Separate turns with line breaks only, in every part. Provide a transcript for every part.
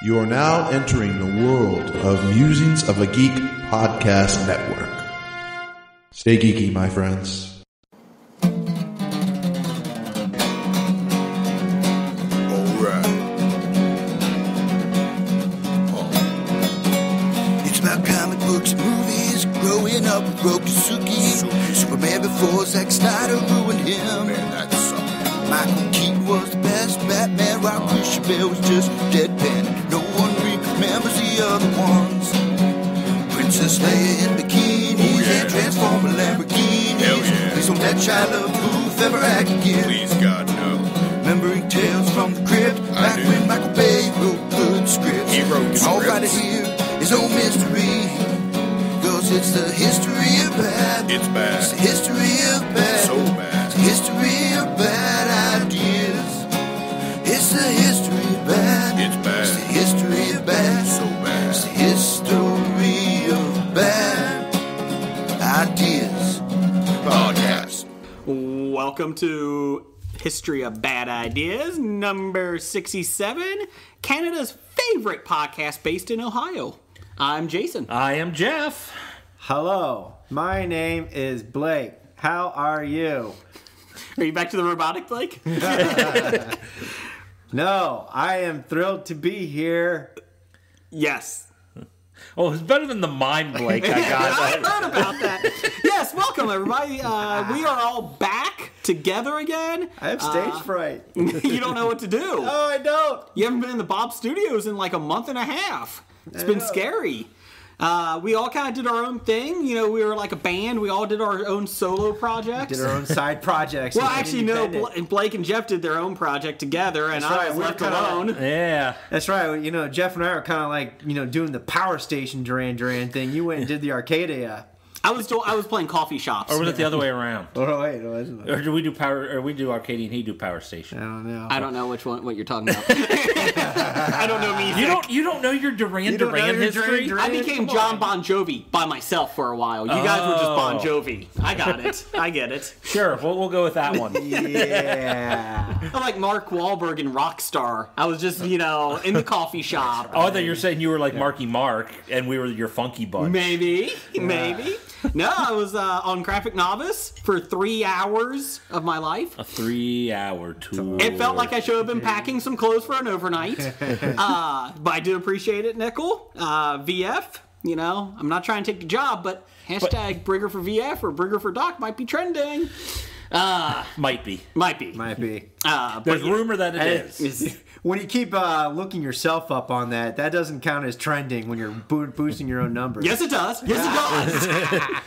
You are now entering the world of Musings of a Geek podcast network. Stay geeky, my friends.
It's about comic books and movies, growing up with Rokusuki. Superman before Zack Snyder ruined him. Man, that sucked. Michael Keaton was the best Batman, while Christian Bale was just deadpan. No one remembers the other ones. Princess Leia in bikinis and Transformer Lamborghinis.
Hell yeah.
Please don't let Shia LaBeouf ever act again.
Please, God, no.
Remembering Tales from the Crypt, back when Michael Bay wrote good scripts.
He wrote
And all
scripts.
right here is no mystery, 'cause it's the history of bad.
It's bad.
It's the history of bad.
So bad.
It's the history of bad ideas. It's the history of bad.
It's bad.
It's the history of bad.
So bad.
It's the history of bad ideas.
Podcast.
Welcome to History of Bad Ideas, number 67, Canada's favorite podcast based in Ohio. I'm Jason.
I am Jeff.
Hello, my name is Blake. How are you?
Are you back to the robotic, Blake?
No, I am thrilled to be here.
Yes.
Oh, it's better than the mind Blake I
I
got.
heard about that. Yes, welcome everybody. We are all back together again.
I have stage fright.
You don't know what to do.
Oh, I don't.
You haven't been in the Bob Studios in like a month and a half. It's been
know.
scary. We all kind of did our own thing. You know, we were like a band. We all did our own solo projects.
Did our own side projects.
Well, actually, no.
Independent.
Blake and Jeff did their own project together, and
That's
I
right,
was
we were
left
kinda-
alone.
Yeah.
That's right. You know, Jeff and I were kind of like, doing the Power Station Duran Duran thing. You went and did the Arcadia.
I was playing coffee shops.
Or was it the other way around?
Oh, wait, no, isn't it?
Or do we do Arcadian, he do Power Station?
I don't know.
I don't know what you're talking about. I don't know music.
You don't know your Duran
don't know
Duran
your
history?
Duran
I became John Bon Jovi by myself for a while. You guys were just Bon Jovi. I got it. I get it.
Sure, we'll go with that one.
Yeah.
I'm like Mark Wahlberg in Rockstar. I was just, in the coffee shop.
Oh, I thought you were saying you were like Marky Mark, and we were your funky bunch.
Maybe. No, I was on Graphic Novice for 3 hours of my life.
A 3-hour tour.
It felt like I should have been packing some clothes for an overnight. But I do appreciate it, Nickel. VF, I'm not trying to take the job, but hashtag Brigger for VF or Brigger for Doc might be trending.
Might be.
Might be.
There's rumor that it is.
When you keep looking yourself up on that doesn't count as trending when you're boosting your own numbers.
Yes, it does. Yes, it does.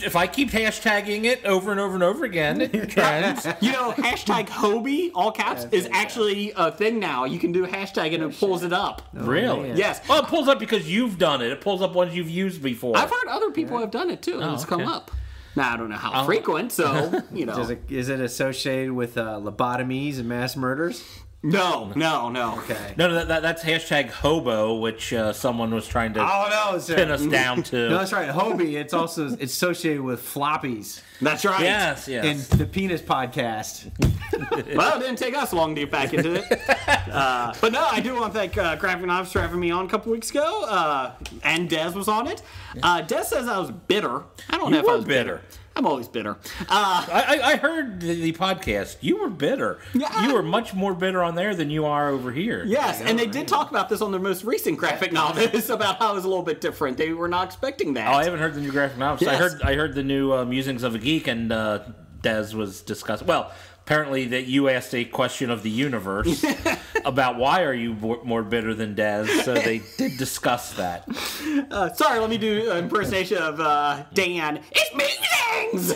If I keep hashtagging it over and over and over again, it trends.
Hashtag HOBI, all caps, is actually a thing now. You can do a hashtag and it pulls it up.
Really?
man.
Yes.
Well, it pulls up because you've done it. It pulls up ones you've used before.
I've heard other people have done it too, and it's come
okay.
up. Now, I don't know how frequent, so,
Is it associated with lobotomies and mass murders?
No.
Okay.
No, that's hashtag hobo, which someone was trying to
Oh no, sir.
pin us down to.
No, that's right. HOBI. It's associated with floppies
That's right.
Yes.
and the Penis Podcast.
Well, it didn't take us long to get back into it. But no, I do want to thank Graphic Knives for having me on a couple weeks ago. And Dez was on it. Dez says I was bitter. I don't know if I was bitter. I'm always bitter.
I heard the podcast. You were bitter.
Yeah.
You were much more bitter on there than you are over here.
Yes, and they did talk about this on their most recent graphic novice about how it was a little bit different. They were not expecting that.
Oh, I haven't heard the new graphic novels.
Yes.
I heard the new Musings of a Geek, and Dez was discussing. Well, apparently that you asked a question of the universe about why are you more bitter than Dez, so they did discuss that.
Sorry, let me do an impersonation of Dan. It's musings!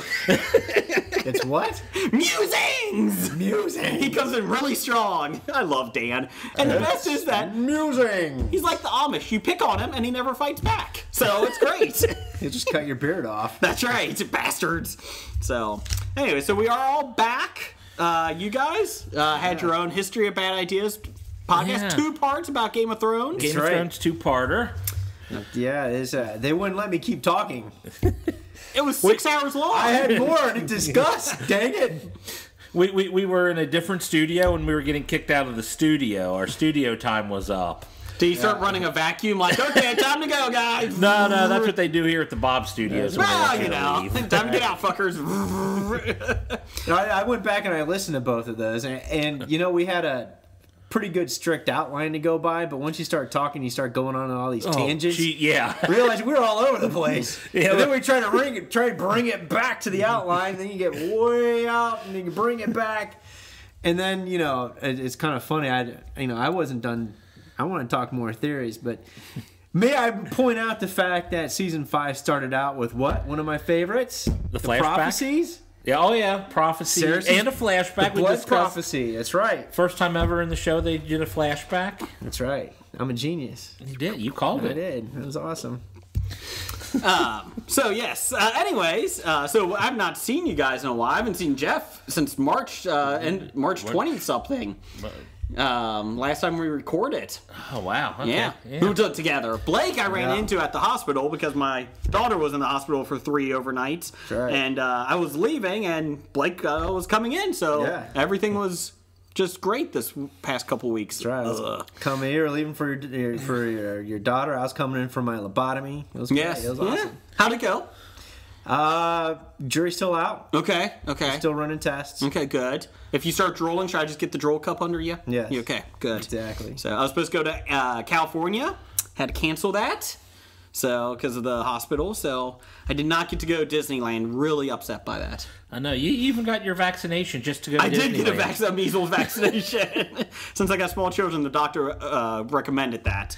It's what?
Musings!
Musing.
He comes in really strong. I love Dan. And the best is that
Musing.
he's like the Amish. You pick on him and he never fights back. So it's great.
You just cut your beard off.
That's right, bastards. So, anyway, so we are all back. You guys had your own History of Bad Ideas podcast,
Yeah.
2 parts about Game of Thrones.
Game of
right.
Thrones 2-parter.
Yeah, it is, they wouldn't let me keep talking.
It was 6 hours long.
I had more to discuss. Dang it.
We were in a different studio and we were getting kicked out of the studio. Our studio time was up.
Do you start running a vacuum like, okay, time to go, guys?
No, that's what they do here at the Bob Studios. When
Well,
they
you know,
leave.
time to get out, fuckers.
I went back and I listened to both of those, and we had a pretty good strict outline to go by, but once you start talking, you start going on all these tangents.
Yeah.
Realize we're all over the place.
Yeah,
and then we try to bring it back to the outline, and then you get way out, and you bring it back. And then, it's kind of funny. I wasn't done. I want to talk more theories, but may I point out the fact that season 5 started out with what? One of my favorites?
The flashback?
Prophecies?
Yeah, prophecy and a flashback.
The blood prophecy. That's right.
First time ever in the show they did a flashback.
That's right. I'm a genius.
You did. You called it.
I did. It was awesome.
So yes. Anyways, so I've not seen you guys in a while. I haven't seen Jeff since March and March 20 something. Last time we recorded.
Oh wow. Okay.
Yeah. We did it together. Blake I ran into at the hospital because my daughter was in the hospital for 3 overnights.
That's right.
And I was leaving and Blake was coming in, so everything was just great this past couple weeks.
That's right. I was coming here, leaving for your daughter. I was coming in for my lobotomy. It was great.
Yes.
It was awesome.
Yeah. How'd it go?
Jury's still out.
Okay.
Still running tests.
Okay, good. If you start drooling, should I just get the drool cup under you?
Yes.
Okay, good.
Exactly.
So I was supposed to go to California. Had to cancel that. So, because of the hospital. So I did not get to go to Disneyland. Really upset by that.
I know. You even got your vaccination just to go to
I did
Disneyland.
get a measles vaccination. Since I got small children, the doctor recommended that.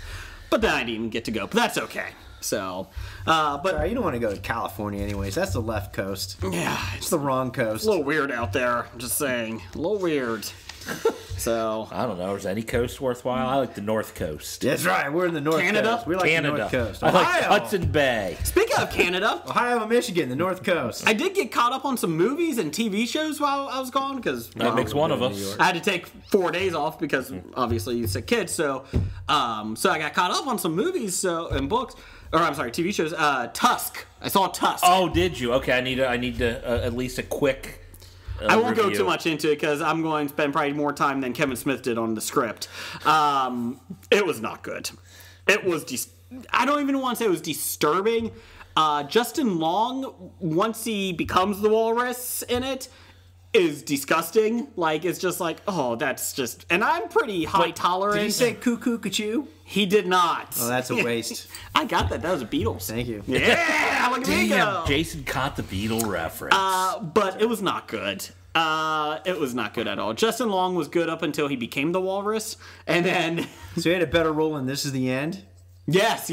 But then I didn't even get to go. But that's okay. So, but
you don't want to go to California anyways. That's the left coast.
yeah,
It's the wrong coast.
a little weird out there. I'm just saying. A little weird. So,
I don't know. Is any coast worthwhile? I like the North Coast.
That's right. We're in the North
Canada?
Coast. We like
Canada.
the North Coast.
I like
Ohio.
Hudson Bay.
speaking of Canada,
Ohio and Michigan, the North Coast.
I did get caught up on some movies and TV shows while I was gone because
That makes one of us.
I had to take 4 days off because obviously you sick kids. So, so I got caught up on some movies and books, or I'm sorry, TV shows. Tusk. I saw Tusk.
Oh, did you? Okay, I need to at least a quick.
I won't go
review.
too much into it because I'm going to spend probably more time than Kevin Smith did on the script. It was not good. It was I don't even want to say it was disturbing. Justin Long, once he becomes the walrus in it, is disgusting. Like, it's just like, oh, that's just... And I'm pretty high tolerant.
Did he say cuckoo cuckoo?
He did not.
Oh, that's a waste.
I got that. That was a Beatles.
Thank you.
Yeah, look at me go.
Damn, Jason caught the Beatle reference.
But it was not good. It was not good at all. Justin Long was good up until he became the walrus, and then
So he had a better role in This Is the End?
yes.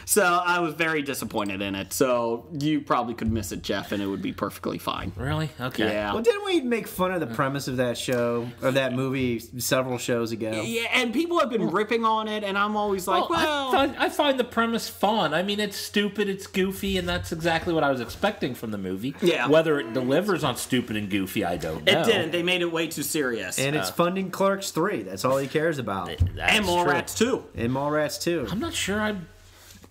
So I was very disappointed in it. So you probably could miss it, Jeff, and it would be perfectly fine.
Really? Okay.
Yeah.
Well, didn't we make fun of the premise of that show, or that movie, several shows ago?
Yeah, and people have been ripping on it, and I'm always like, well,
I find the premise fun. I mean, it's stupid, it's goofy, and that's exactly what I was expecting from the movie.
Yeah.
Whether it delivers on stupid and goofy, I don't know.
it didn't. They made it way too serious.
And it's funding Clerks 3. That's all he cares about.
That's
and
true.
Mallrats too.
And Mallrats 2.
I'm not sure I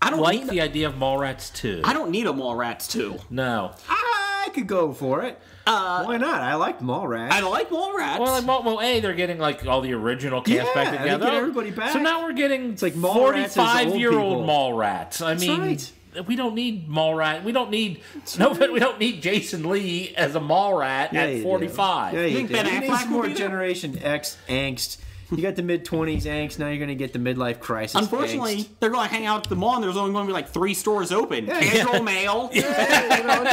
I don't
like
need.
the idea of Mallrats 2.
I don't need a Mallrats too.
No.
I could go for it. Why not? I like Mallrats.
I like Mallrats.
Well, they're getting like all the original cast
Yeah,
back
they
together.
get everybody back.
So now we're getting
It's like Mallrats as old
45-year-old
people.
Mallrats. I mean,
right.
we don't need Mallrat. We don't need we don't need Jason Lee as a Mallrat
Yeah,
at
you
45.
do. Yeah, you
think
do.
Ben
You need
Affleck
some
will
more
be there?
Generation X angst. You got the mid-20s angst. Now you're going to get the midlife crisis
Unfortunately,
angst.
they're going to hang out at the mall, and there's only going to be like 3 stores open. Casual mail.
Yeah, you know,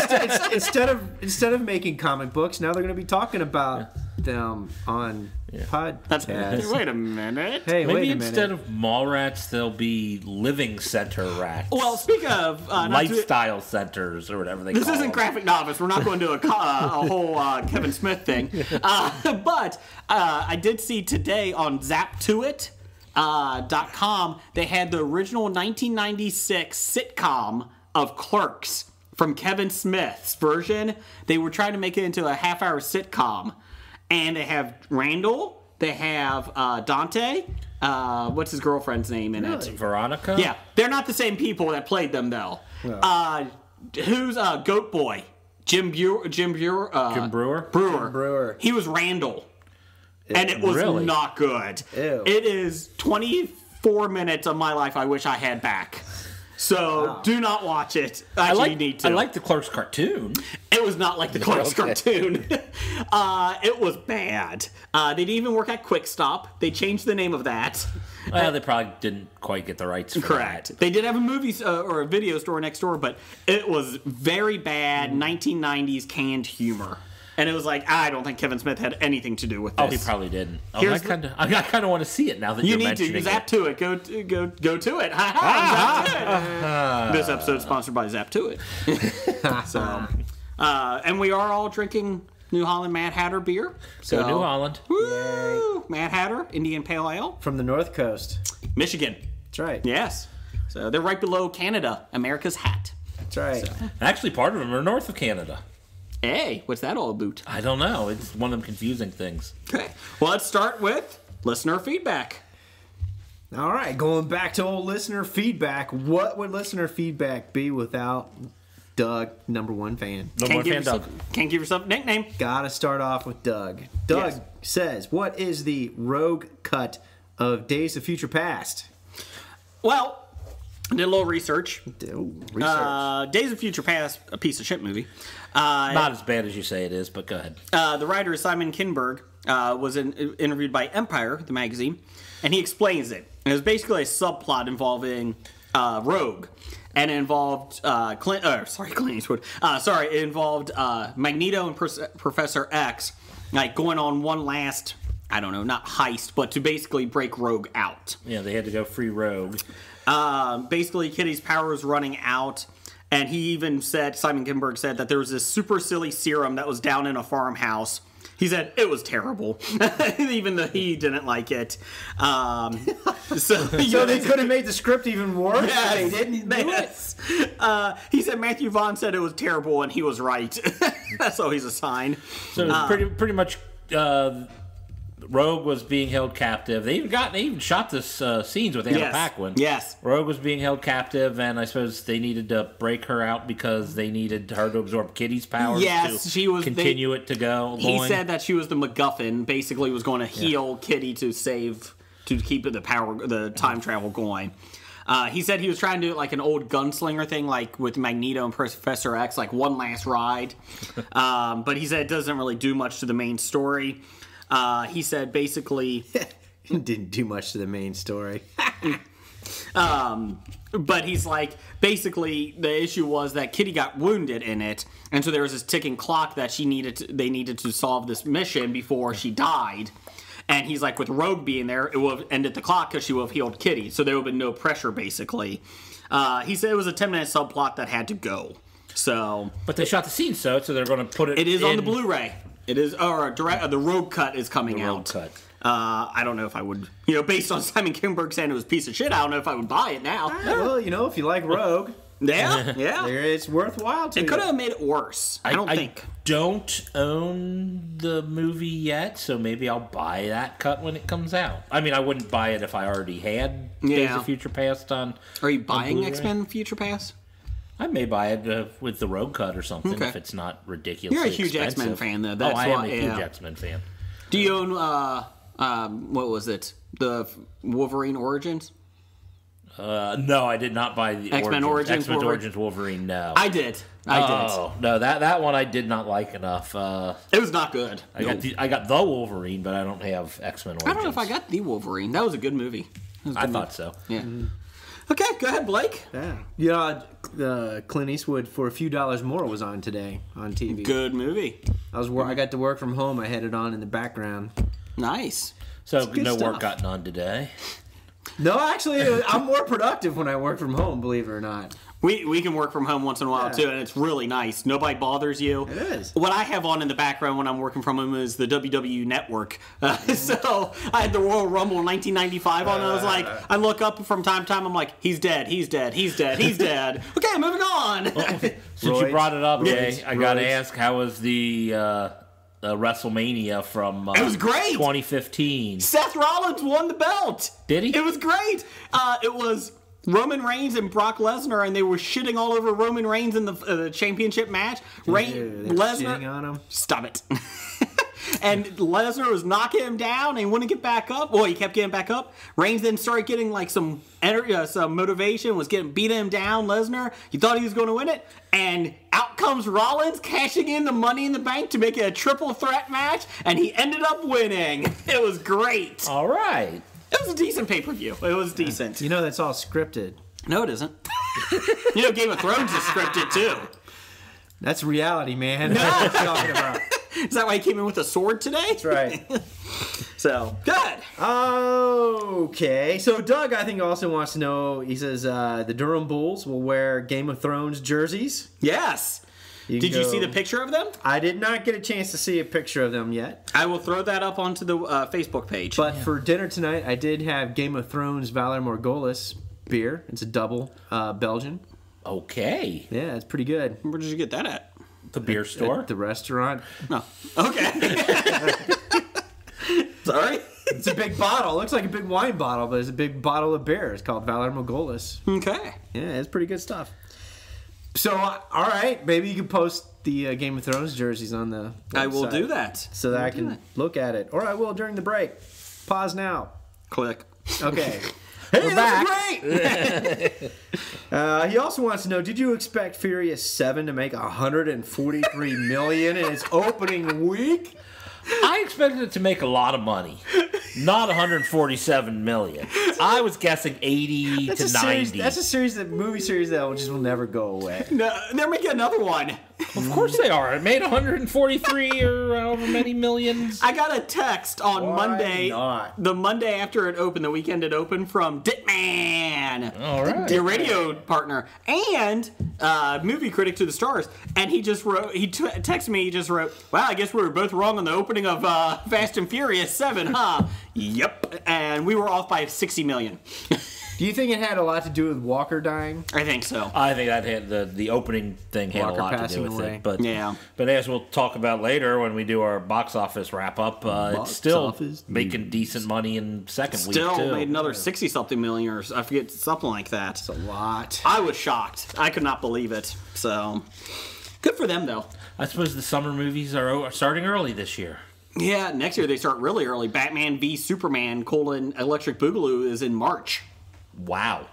instead of making comic books, now they're going to be talking about them on podcasts.
Wait a minute.
Hey,
Maybe
wait a minute.
instead of Mallrats, there'll be living center rats.
Well, speaking of
lifestyle centers or whatever they
this
call
isn't
them.
graphic novels. We're not going to do a whole Kevin Smith thing. But I did see today on ZapToIt.com they had the original 1996 sitcom of Clerks from Kevin Smith's version. They were trying to make it into a half-hour sitcom. And they have Randall. They have Dante. What's his girlfriend's name in it?
Veronica?
Yeah, they're not the same people that played them though. Who's Goat Boy? Jim Brewer.
Jim Brewer?
Brewer.
He was Randall. and it was
Really?
not good.
Ew.
It is 24 minutes of my life I wish I had back. So do not watch it. Actually, you need to.
I like the Clerks cartoon.
It was not like the Clerks
Okay.
cartoon. It was bad. They didn't even work at Quick Stop. They changed the name of that.
Well, they probably didn't quite get the rights for
Correct.
that.
They did have a movie or a video store next door, but it was very bad 1990s canned humor. And it was like, I don't think Kevin Smith had anything to do with this.
Oh, he probably didn't. Oh,
Here's
I kind of want to see it now that
You
you're
need
mentioning
to.
it.
Zap to it. Go to it. Ha ha. Zap to it. This episode is sponsored by Zap to it. So, and we are all drinking New Holland Mad Hatter beer. So,
Go New Holland.
Woo! Mad Hatter, Indian Pale Ale.
From the North Coast.
Michigan.
That's right.
Yes. So they're right below Canada, America's hat.
That's right.
Actually, part of them are north of Canada.
Hey, what's that all about?
I don't know. It's one of them confusing things.
Okay. Well, let's start with listener feedback.
All right, going back to old listener feedback. What would listener feedback be without Doug, #1 fan?
No more fan Doug.
Can't give yourself a nickname.
Gotta start off with Doug. Doug
Yes.
says, what is the rogue cut of Days of Future Past?
Well, I did a little research.
Research.
Days of Future Past, a piece of shit movie.
Not as bad as you say it is, but go ahead.
The writer Simon Kinberg was interviewed by Empire, the magazine, and he explains it. And it was basically a subplot involving Rogue, and it involved Clint Eastwood. It involved Magneto and Professor X, like going on one last, I don't know, not heist, but to basically break Rogue out.
Yeah, they had to go free Rogue.
Basically, Kitty's power was running out, and he even said, Simon Kinberg said, that there was this super silly serum that was down in a farmhouse. He said it was terrible, even though he didn't like it. So
they could have made the script even worse.
Yes,
They didn't do
it. He said Matthew Vaughn said it was terrible, and he was right. That's always a sign.
So it was pretty much Rogue was being held captive. They even shot this scenes with Anna Paquin.
Yes.
Rogue was being held captive, and I suppose they needed to break her out because they needed her to absorb Kitty's powers.
Yes,
to
she was.
Continue it to go.
He
going.
said that she was the MacGuffin. Basically, was going to heal Kitty to keep the time travel going. He said he was trying to do like an old gunslinger thing, like with Magneto and Professor X, like one last ride. But he said it doesn't really do much to the main story. He said basically
Didn't do much to the main story.
but he's like, basically the issue was that Kitty got wounded in it, and so there was this ticking clock that they needed to solve this mission before she died. And he's like, with Rogue being there, it would have ended the clock because she would have healed Kitty, so there would have been no pressure basically. He said it was a 10-minute subplot that had to go. So,
But they shot the scene, so they're going to put it.
it is
in
on the Blu-ray. It is, or the Rogue cut is coming
Rogue
out.
cut.
I don't know if I would, based on Simon Kinberg saying it was a piece of shit, I don't know if I would buy it now.
Well, if you like Rogue,
Yeah.
it's worthwhile to
It
you.
could have made it worse. I don't think.
Don't own the movie yet, so maybe I'll buy that cut when it comes out. I mean, I wouldn't buy it if I already had Days of Future Past on.
Are you buying
Blu-ray.
X-Men Future Pass?
I may buy it with the Rogue cut or something
Okay.
if it's not ridiculously
You're a huge
expensive.
X-Men fan, though. That's
I am
why-
a huge
yeah.
X-Men fan.
Do you own, what was it? The Wolverine Origins?
No, I did not buy the
X-Men Origins
X-Men
Wolverine?
Origins Wolverine. No,
I did.
Oh no, that one I did not like enough.
It was not good.
I got the Wolverine, but I don't have X-Men Origins.
I don't know if I got the Wolverine. That was a good movie.
I thought so.
Yeah. Okay, go ahead, Blake.
Yeah. Clint Eastwood for a few dollars more was on today on TV.
Good movie.
I got to work from home. I had it on in the background.
Nice.
So
good
no
stuff.
work gotten on today.
No, actually, I'm more productive when I work from home. Believe it or not.
We can work from home once in a while, too, and it's really nice. Nobody bothers you.
It is.
What I have on in the background when I'm working from home is the WWE Network. So I had the Royal Rumble in 1995 on, and I was like, I look up from time to time, I'm like, he's dead, he's dead, he's dead, he's dead. Okay, moving on.
Since you
Roids.
brought it up, Jay, I got to
Roids.
ask, how was the WrestleMania from
It was great.
2015?
Seth Rollins won the belt.
Did he?
It was great. It was Roman Reigns and Brock Lesnar, and they were shitting all over Roman Reigns in the championship match.
They're shitting
Lesnar,
on him.
stop it. And Lesnar was knocking him down, and he wouldn't get back up. Well, he kept getting back up. Reigns then started getting like some motivation, was getting beating him down. Lesnar, he thought he was going to win it, and out comes Rollins, cashing in the Money in the Bank to make it a triple threat match, and he ended up winning. It was great.
All right.
It was a decent pay-per-view. It was decent.
You know that's all scripted.
No, it isn't. You know, Game of Thrones is scripted too.
That's reality, man. That's what I'm talking about.
Is that why he came in with a sword today?
That's right.
So, good.
Okay. So Doug, I think, also wants to know, he says the Durham Bulls will wear Game of Thrones jerseys.
Yes. Did you see the picture of them?
I did not get a chance to see a picture of them yet.
I will throw that up onto the Facebook page.
But for dinner tonight, I did have Game of Thrones Valor Morghulis beer. It's a double Belgian.
Okay.
Yeah, it's pretty good.
Where did you get that at?
The beer store?
At the restaurant.
No. Okay. Sorry.
It's a big bottle. It looks like a big wine bottle, but it's a big bottle of beer. It's called Valor Morghulis.
Okay.
Yeah, it's pretty good stuff. So, all right, maybe you can post the Game of Thrones jerseys on the website.
I will do that.
So that I can look at it. Or I will during the break. Pause now.
Click.
Okay. Hey,
We're
that's great! He also wants to know, did you expect Furious 7 to make $143 million in its opening week?
I expected it to make a lot of money. Not 147 million. I was guessing 80 to 90.
That's a movie series that just will never go away.
No, they're making another one.
Of course they are. It made 143 or however many millions.
I got a text on Monday,
not?
the Monday after it opened, the weekend it opened, from Ditman,
All right.
your radio partner, and movie critic to the stars. And he just wrote, texted me, he just wrote, wow, I guess we were both wrong on the opening of Fast and Furious 7, huh? Yep. And we were off by 60 million.
Do you think it had a lot to do with Walker dying?
I think so.
I think that had the opening thing had
Walker
a lot to do
passing
with
away.
it. But
Yeah.
But as we'll talk about later when we do our box office wrap up, it's still
office
making decent money in second
Still
week too.
made another 60-something million, or I forget, something like that.
It's a lot.
I was shocked. I could not believe it. So, good for them, though.
I suppose the summer movies are starting early this year.
Yeah, next year they start really early. Batman v Superman: Electric Boogaloo is in March.
Wow.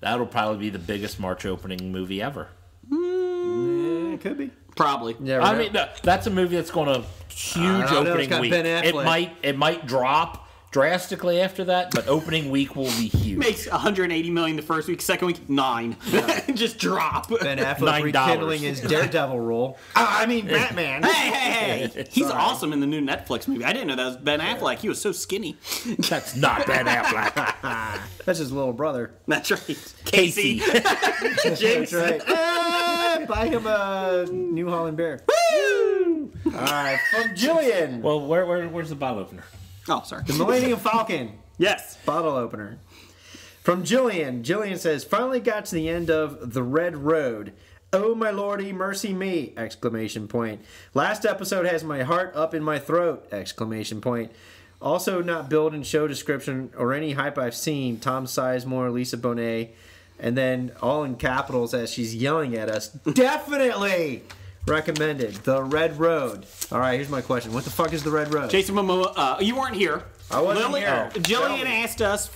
That'll probably be the biggest March opening movie ever.
Yeah, it could be.
Probably.
Never
I
know.
mean, that's a movie that's going to huge
don't know, it's
opening
got
week.
Ben Affleck.
It might drop drastically after that, but opening week will be huge.
Makes 180 million the first week. Second week, 9. Just drop.
Ben Affleck
$9.
rekindling his Daredevil role. I mean, Batman.
Hey! He's awesome in the new Netflix movie. I didn't know that was Ben Affleck. He was so skinny.
That's not Ben Affleck.
That's his little brother.
That's right.
Casey.
Jinx.
That's right. Buy him a New Holland Bear.
Woo!
All right, from Jillian.
Well, where's the bottle opener?
Oh, sorry.
The Millennium Falcon.
Yes.
Bottle opener. From Jillian. Jillian says, finally got to the end of The Red Road. Oh, my lordy, mercy me! Exclamation point. Last episode has my heart up in my throat! Exclamation point. Also not billed in show description or any hype I've seen. Tom Sizemore, Lisa Bonet, and then all in capitals as she's yelling at us. Definitely recommended. The Red Road. All right, here's my question. What the fuck is The Red Road?
Jason Momoa, you weren't here.
I wasn't here.
Jillian asked us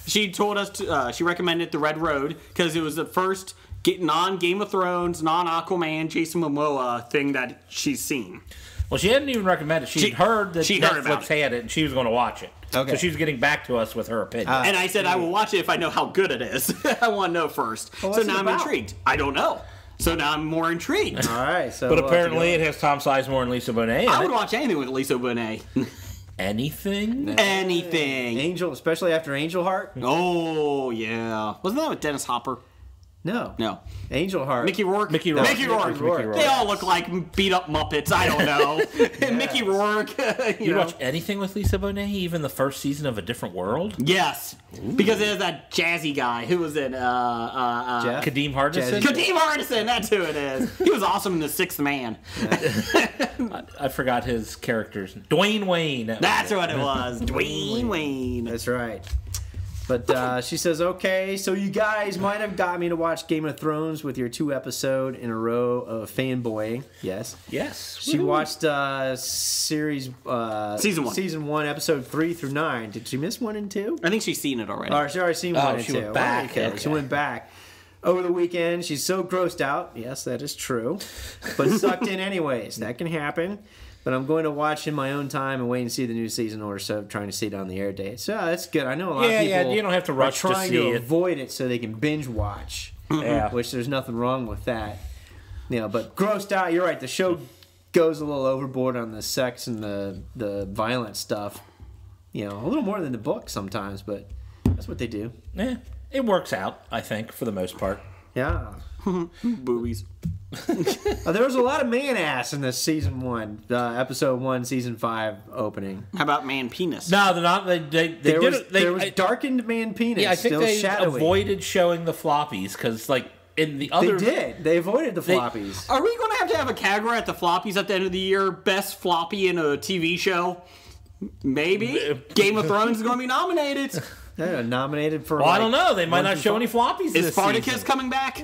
she told us she recommended The Red Road because it was the first non-Game of Thrones, non-Aquaman, Jason Momoa thing that she's seen.
Well, she hadn't even recommended it. She'd heard that
she heard about
Netflix had it, and she was going to watch it.
Okay.
So she was getting back to us with her opinion.
And I said, I will watch it if I know how good it is. I want to know first.
Well,
so
what's
now
it
I'm
about?
intrigued. I don't know. So now I'm more intrigued.
All right, so
but apparently it has Tom Sizemore and Lisa Bonet in
I would
it.
watch anything with Lisa Bonet.
Anything?
Anything.
Angel, especially after Angel Heart.
Oh, yeah. Wasn't that with Dennis Hopper?
No, Angel Heart.
Mickey Rourke?
Mickey Rourke.
Mickey Rourke.
Mickey Rourke.
They all look like beat-up Muppets. I don't know. Mickey Rourke.
You
know.
watch anything with Lisa Bonet? Even the first season of A Different World?
Yes. Because there's that jazzy guy. Who was it?
Jeff?
Kadeem Hardison?
Kadeem Hardison. That's who it is. He was awesome in The Sixth Man.
I forgot his characters. Dwayne Wayne.
That's what it was. Dwayne Wayne.
That's right. But she says, okay, so you guys might have got me to watch Game of Thrones with your 2 episode in a row of fanboying. Yes.
Yes.
She watched series season 1, episode 3 through 9. Did she miss 1 and 2?
I think she's seen it already.
Or she already seen 1 and 2.
She went back.
Okay. She went back. Over the weekend, she's so grossed out. Yes, that is true. But sucked in anyways. That can happen. But I'm going to watch in my own time and wait and see the new season or so, trying to see it on the air date. So that's good. I know a lot of people
you don't have to rush
are trying
to see
to
it.
avoid it so they can binge watch.
Yeah.
Which there's nothing wrong with that. But grossed out, you're right. The show goes a little overboard on the sex and the violent stuff. A little more than the book sometimes, but that's what they do.
Yeah. It works out, I think, for the most part.
Yeah.
Boobies.
There was a lot of man ass in this season 1, episode 1, season 5 opening.
How about man penis?
No, they're not. There
was darkened man penis.
Yeah, I think
still
they
shadowy.
avoided showing the floppies because, in the other,
they did. They avoided the floppies.
Are we going to have a category at the floppies at the end of the year? Best floppy in a TV show? Maybe. Game of Thrones is going to be nominated.
They're nominated for.
Well, I don't know. They might not show any floppies.
Is
this
Spartacus
season.
coming back?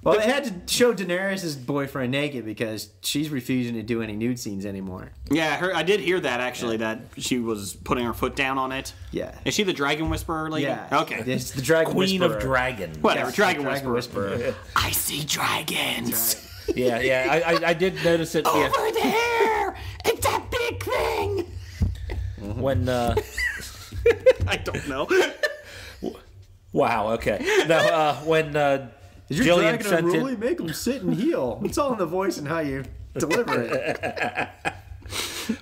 Well, they had to show Daenerys' boyfriend naked because she's refusing to do any nude scenes anymore.
Yeah, I did hear that actually. That she was putting her foot down on it.
Yeah.
Is she the Dragon Whisperer lady?
Yeah.
Okay.
It's the Dragon
Queen
Whisperer.
of Dragon.
Whatever.
Yes,
Dragon
the
Whisperer. I see dragons.
Yeah. I did notice it. Yeah.
Over there! It's that big thing!
When
I don't know.
wow. Okay. No. When
Is your
Jillian
dragon
sent
unruly?
it.
Make him sit and heal. It's all in the voice and how you deliver it.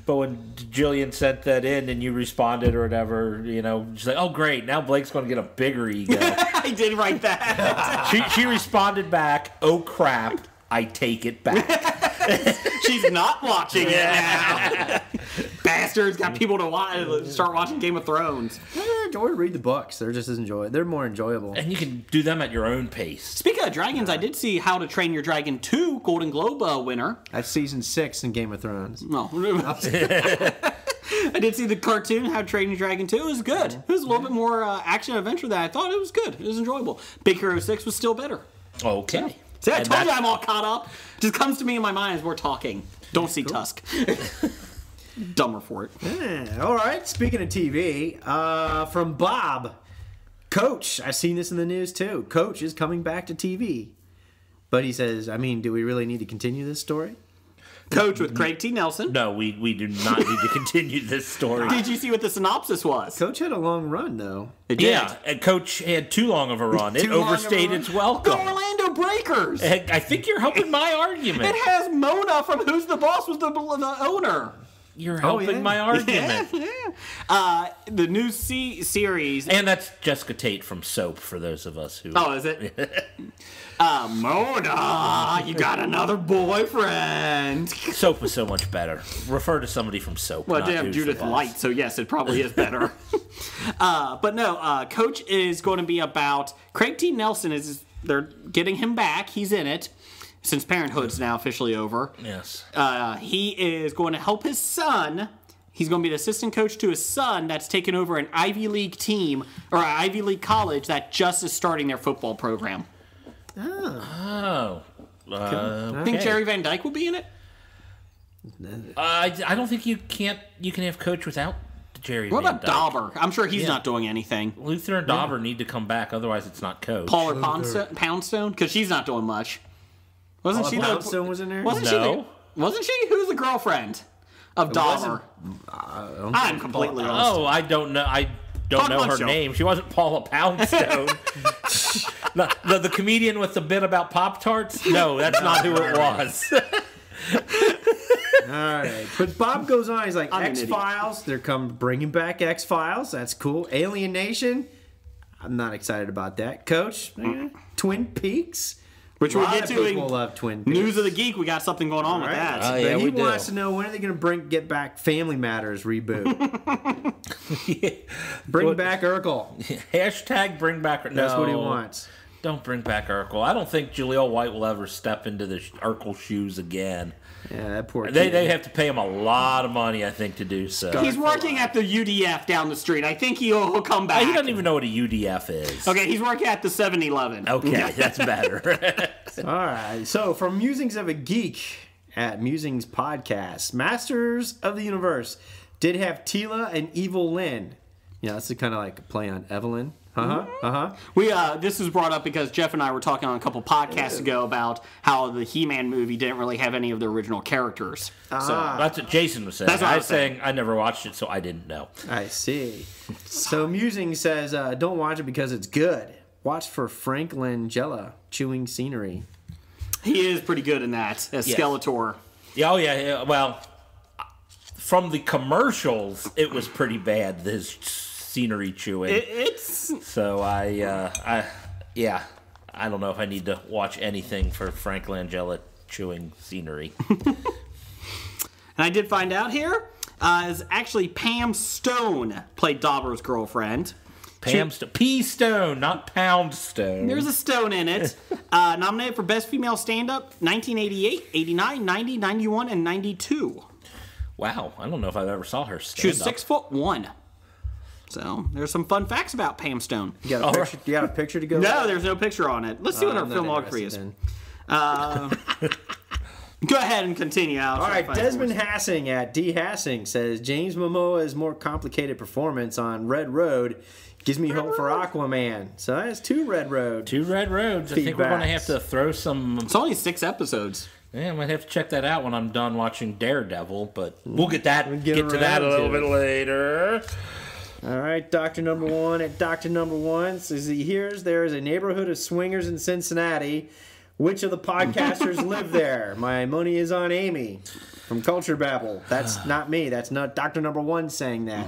But when Jillian sent that in and you responded or whatever, she's like, "Oh, great! Now Blake's going to get a bigger ego."
I did write that.
she responded back, "Oh crap! I take it back."
She's not watching it now. Bastards got people to start watching Game of Thrones.
Or read the books. They're just as they're more enjoyable.
And you can do them at your own pace.
Speaking of dragons, I did see How to Train Your Dragon 2 Golden Globe winner.
That's season 6 in Game of Thrones.
No. I did see the cartoon How to Train Your Dragon 2. It was good. It was a little bit more action adventure than I thought. It was good. It was enjoyable. Big Hero 6 was still better.
Okay.
See, I told you I'm all caught up. Just comes to me in my mind as we're talking. Don't see Tusk. Dumber for it.
Yeah, all right. Speaking of TV, from Bob, Coach. I've seen this in the news too. Coach is coming back to TV, but he says, do we really need to continue this story?
Coach with Craig T. Nelson.
No, we do not need to continue this story.
Did you see what the synopsis was?
Coach had a long run though.
It did.
Yeah, and Coach had too long of a run. It
Too long of a
overstayed
run.
its
The
welcome.
Orlando Breakers.
I think you're helping my argument.
It has Mona from Who's the Boss was the owner.
You're helping my argument.
The new series.
And that's Jessica Tate from Soap, for those of us who...
Oh, is it? Mona, you got another boyfriend.
Soap was so much better. Refer to somebody from Soap.
Well,
not
damn,
Who's the
Judith
Boss.
Light, so yes, it probably is better. But no, Coach is going to be about... Craig T. Nelson they're getting him back. He's in it. Since Parenthood's now officially over.
Yes.
He is going to help his son. He's going to be the assistant coach to his son that's taken over an Ivy League team, or an Ivy League college that just is starting their football program.
Oh.
I think Jerry Van Dyke will be in it.
I don't think you can have Coach without Jerry
What
Van
about
Dyke.
Dauber? I'm sure he's not doing anything.
Luther and Dauber need to come back, otherwise it's not Coach.
Paula Poundstone? Because she's not doing much. Wasn't she
Poundstone was in there?
Wasn't
No.
Wasn't she? Who's the girlfriend of Dauber? I'm completely lost.
Oh, I don't know. I don't know her
Poundstone.
name. She wasn't Paula Poundstone. the comedian with the bit about Pop-Tarts? No, that's not who it was.
All right. But Bob goes on. He's like,
I'm an idiot.
X-Files. They're bringing back X-Files. That's cool. Alien Nation. I'm not excited about that. Coach, Twin Peaks.
Which
A
we'll
lot
get
of
to
people
in
love Twin Peaks.
News of the Geek. We got something going on with
Right.
that.
Oh, yeah,
But he
we do.
wants to know, when are they going to get back Family Matters reboot? Bring back Urkel.
Hashtag bring back... No,
That's what he wants.
Don't bring back Urkel. I don't think Jaleel White will ever step into the Urkel shoes again.
Yeah, that poor kid.
They have to pay him a lot of money, I think, to do so.
He's working at the UDF down the street. I think he'll come back.
He doesn't even know what a UDF is.
Okay, he's working at the 7-Eleven.
Okay, that's better.
All right. So, from Musings of a Geek at Musings Podcast, Masters of the Universe did have Tila and Evil Lynn. Yeah, that's kind of like a play on Evelyn.
We this was brought up because Jeff and I were talking on a couple podcasts ago about how the He-Man movie didn't really have any of the original characters. So
That's what Jason was saying.
That's what I
I
was
was saying I never watched it, so I didn't know.
I see. So, Musing says, don't watch it because it's good. Watch for Frank Langella chewing scenery.
he is pretty good in that as
Yes.
Skeletor.
Oh, yeah. Well, from the commercials, it was pretty bad, his scenery chewing.
It's
So I don't know if I need to watch anything for Frank Langella chewing scenery.
and I did find out here is actually Pam Stone played Dauber's girlfriend.
P Stone, not Pound Stone.
There's a stone in it. Nominated for Best Female Stand-Up 1988, 89, 90, 91, and 92.
Wow, I don't know if I ever saw her stand
She was
up.
6'1". So there's some fun facts about Pam Stone.
You got a picture to go with?
No, there's no picture on it. Let's see what her
I'm not
filmography
interested
is.
then.
Go ahead and continue.
All right, Desmond Hassing at D. Hassing says James Momoa's more complicated performance on Red Road gives me hope for Aquaman. So that's 2 Red Road.
2 Red Roads. I think we're going to have
Feedbacks.
to throw some...
It's only 6 episodes.
Yeah, I might have to check that out when I'm done watching Daredevil, but we'll get to that a
around
little
to
bit later.
All right, Dr. Number One at Dr. Number One says he hears there is a neighborhood of swingers in Cincinnati. Which of the podcasters live there? My money is on Amy from Culture Babble. That's not me. That's not Dr. Number One saying that.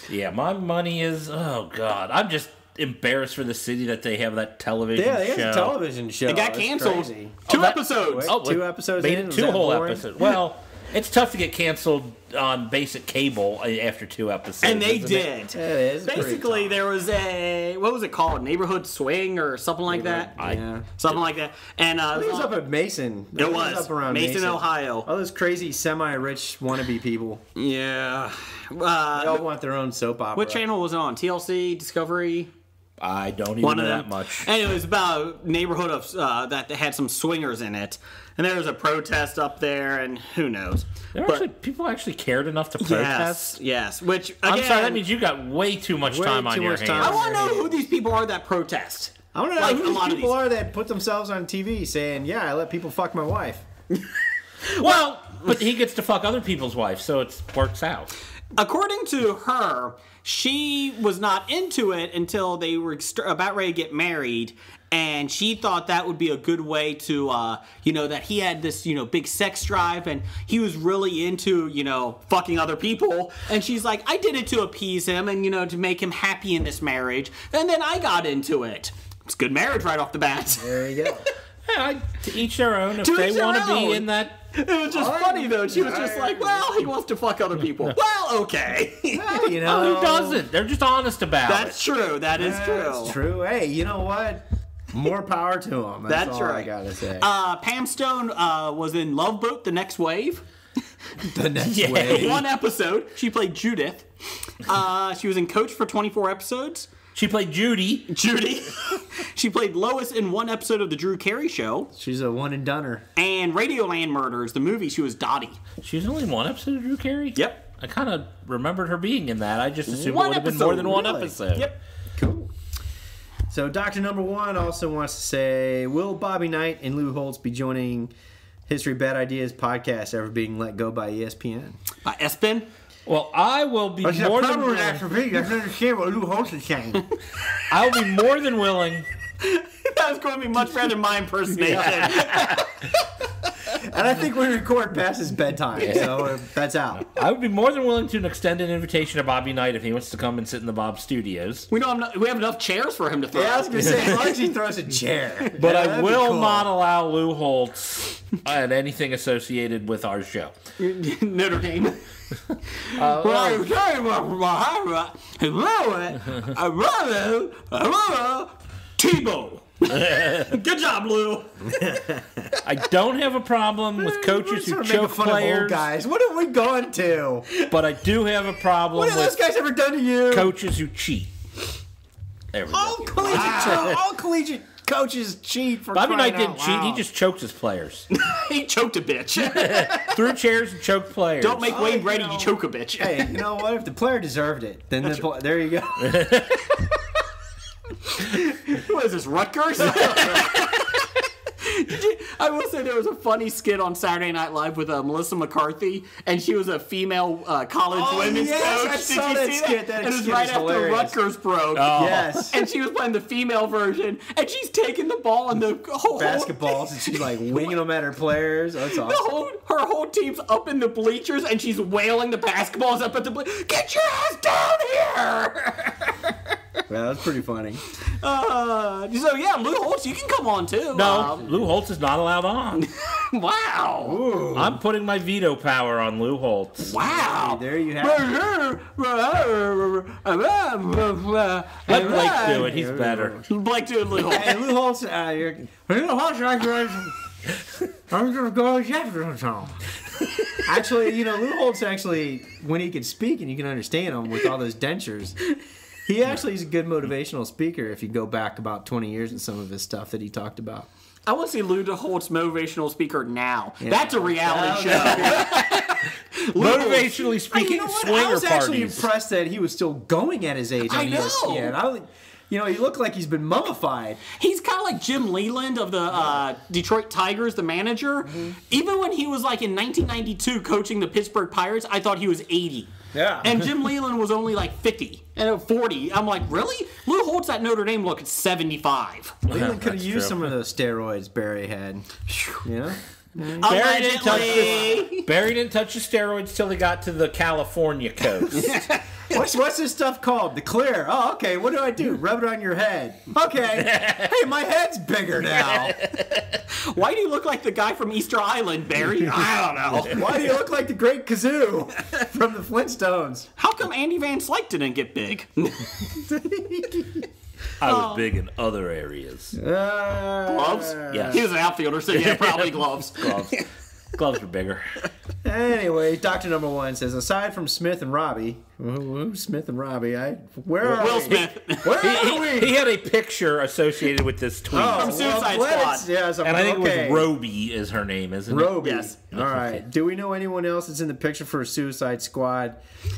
Yeah, my money is... Oh, God. I'm just embarrassed for the city that they have that television
Yeah, they
show.
got a television show.
It got
It's
canceled.
crazy.
2
that-
episodes.
Wait, 2 episodes
made
in?
it
Was
2
that
whole
boring?
episodes. Well, it's tough to get canceled on basic cable after 2 episodes.
And they
isn't
did.
it?
It is pretty
Basically,
tough.
there was a... What was it called? Neighborhood Swing or something like that?
Yeah.
Something like that. And
I think it was up at Mason.
It was.
up around
Mason, Ohio.
All those crazy semi-rich wannabe people.
Yeah.
They all want their own soap opera.
What channel was it on? TLC? Discovery?
I don't even
One
know
of them.
that much.
And it was about a neighborhood of that had some swingers in it. And there was a protest up there, and who knows.
People actually cared enough to protest?
Yes. Which, again,
I'm sorry, that means you got way too much
Way
time on
too
your
much
hands.
time.
I want to know who these people are that protest.
I want to know
Like,
who
a
these
lot of
people
these.
are that put themselves on TV saying, yeah, I let people fuck my wife.
Well, but he gets to fuck other people's wives, so it works out.
According to her, she was not into it until they were about ready to get married, and she thought that would be a good way to, that he had this, big sex drive, and he was really into, fucking other people, and she's like, I did it to appease him and, to make him happy in this marriage, and then I got into it. It's good marriage right off the bat.
There you go.
Yeah, to each their own. If
To
they
each their
want to be
own.
in that...
It was just funny, though. She was just like, well, he wants to fuck other people. Well, okay.
Well, you
Oh,
know.
who doesn't? They're just honest about
That's
it.
true. That is true.
That's true. Hey, you know what? More power to them. That's all
right.
I gotta say.
Pam Stone was in Love Boat: The Next Wave.
The next
Yeah.
way.
One episode. She played Judith. She was in Coach for 24 episodes.
She played Judy.
Judy. She played Lois in one episode of The Drew Carey Show.
She's a one and doneer.
And Radioland Murders, the movie, she was Dottie.
She was only in one episode of Drew Carey?
Yep.
I kind of remembered her being in that. I just assumed
One
it would have been
episode,
more than one
really?
episode.
Yep.
Cool. So Dr. Number One also wants to say, will Bobby Knight and Lou Holtz be joining History Bad Ideas podcast ever being let go by ESPN?
By Espen.
Well, I will be more than willing.
I don't understand what Lou Holtz is saying.
I will be more than willing.
That was going to be much better than my impersonation.
And I think we record past his bedtime, so that's out.
I would be more than willing to extend an invitation to Bobby Knight if he wants to come and sit in the Bob Studios.
We have enough chairs for him to throw.
Yeah, I was going to say, as long as he throws a chair.
But I
that'd be
will
cool.
not allow Lou Holtz and anything associated with our show.
Notre Dame. Well, I was talking about my Tebow. Good job, Lou.
I don't have a problem with coaches who choke players,
guys. What have we gone to?
but I do have a problem
What have those
with
guys ever done to you?
coaches who cheat. There we go.
All collegiate coaches cheat for
Bobby
crying
Knight didn't
out
cheat. He
loud.
just choked his players.
He choked a bitch.
Threw chairs and choked players.
Don't make Wayne Brady
you know.
choke a bitch.
Hey, you know what? If the player deserved it, then there you go.
What is this, Rutgers? I will say there was a funny skit on Saturday Night Live with Melissa McCarthy, and she was a female college women's coach.
I saw
Did you
that
see
skit.
that?
That
And it was
skit
right
is
after
hilarious.
Rutgers broke.
Yes.
And she was playing the female version, and she's taking the ball and the whole
Basketballs, and she's like winging them at her players. Oh, that's awesome.
Her whole team's up in the bleachers, and she's wailing the basketballs up at the bleachers. Get your ass down here!
Well, that's pretty funny.
So yeah, Lou Holtz, you can come on too.
No, Lou Holtz is not allowed on.
Wow.
I'm putting my veto power on Lou Holtz.
Wow.
There you have it.
Let Blake do it. He's better.
Blake doing Lou Holtz.
Hey, Lou Holtz, I'm gonna go Jefferson. Actually, you know, Lou Holtz when he can speak and you can understand him with all those dentures, he actually is a good motivational speaker if you go back about 20 years in some of his stuff that he talked about.
I want to see Lou Holtz motivational speaker now. That's a reality show.
Motivationally speaking,
You know what?
swinger
I was actually
parties.
impressed that he was still going at his age on
I know.
ESPN. You know, he looked like he's been mummified.
He's kind of like Jim Leland of the Detroit Tigers, the manager.
Mm-hmm.
Even when he was like in 1992 coaching the Pittsburgh Pirates, I thought he was 80.
Yeah.
And Jim Leland was only like 50 and 40. I'm like, really? Lou Holtz at Notre Dame looked 75.
Leland could have
That's
used
true.
some of those steroids Barry had. You know?
Barry didn't
Allegedly.
touch the steroids till he got to the California coast.
What's this stuff called? The clear. Oh, okay. What do I do? Rub it on your head. Okay. Hey, my head's bigger now.
Why do you look like the guy from Easter Island, Barry? I don't know.
Why do you look like the Great Kazoo from the Flintstones?
How come Andy Van Slyke didn't get big?
I was big in other areas.
Gloves?
Yes.
He was an outfielder, so yeah, probably gloves.
Gloves are bigger.
Anyway, Doctor Number One says, aside from Smith and Robbie, who's Smith and Robbie? Where are
Will
we?
Smith.
Where are we?
He had a picture associated with this tweet.
From Suicide Squad.
Yes,
and I think
okay.
it was Roby is her name, isn't it?
Roby.
Yes.
All right.
Okay.
Do we know anyone else that's in the picture for Suicide Squad?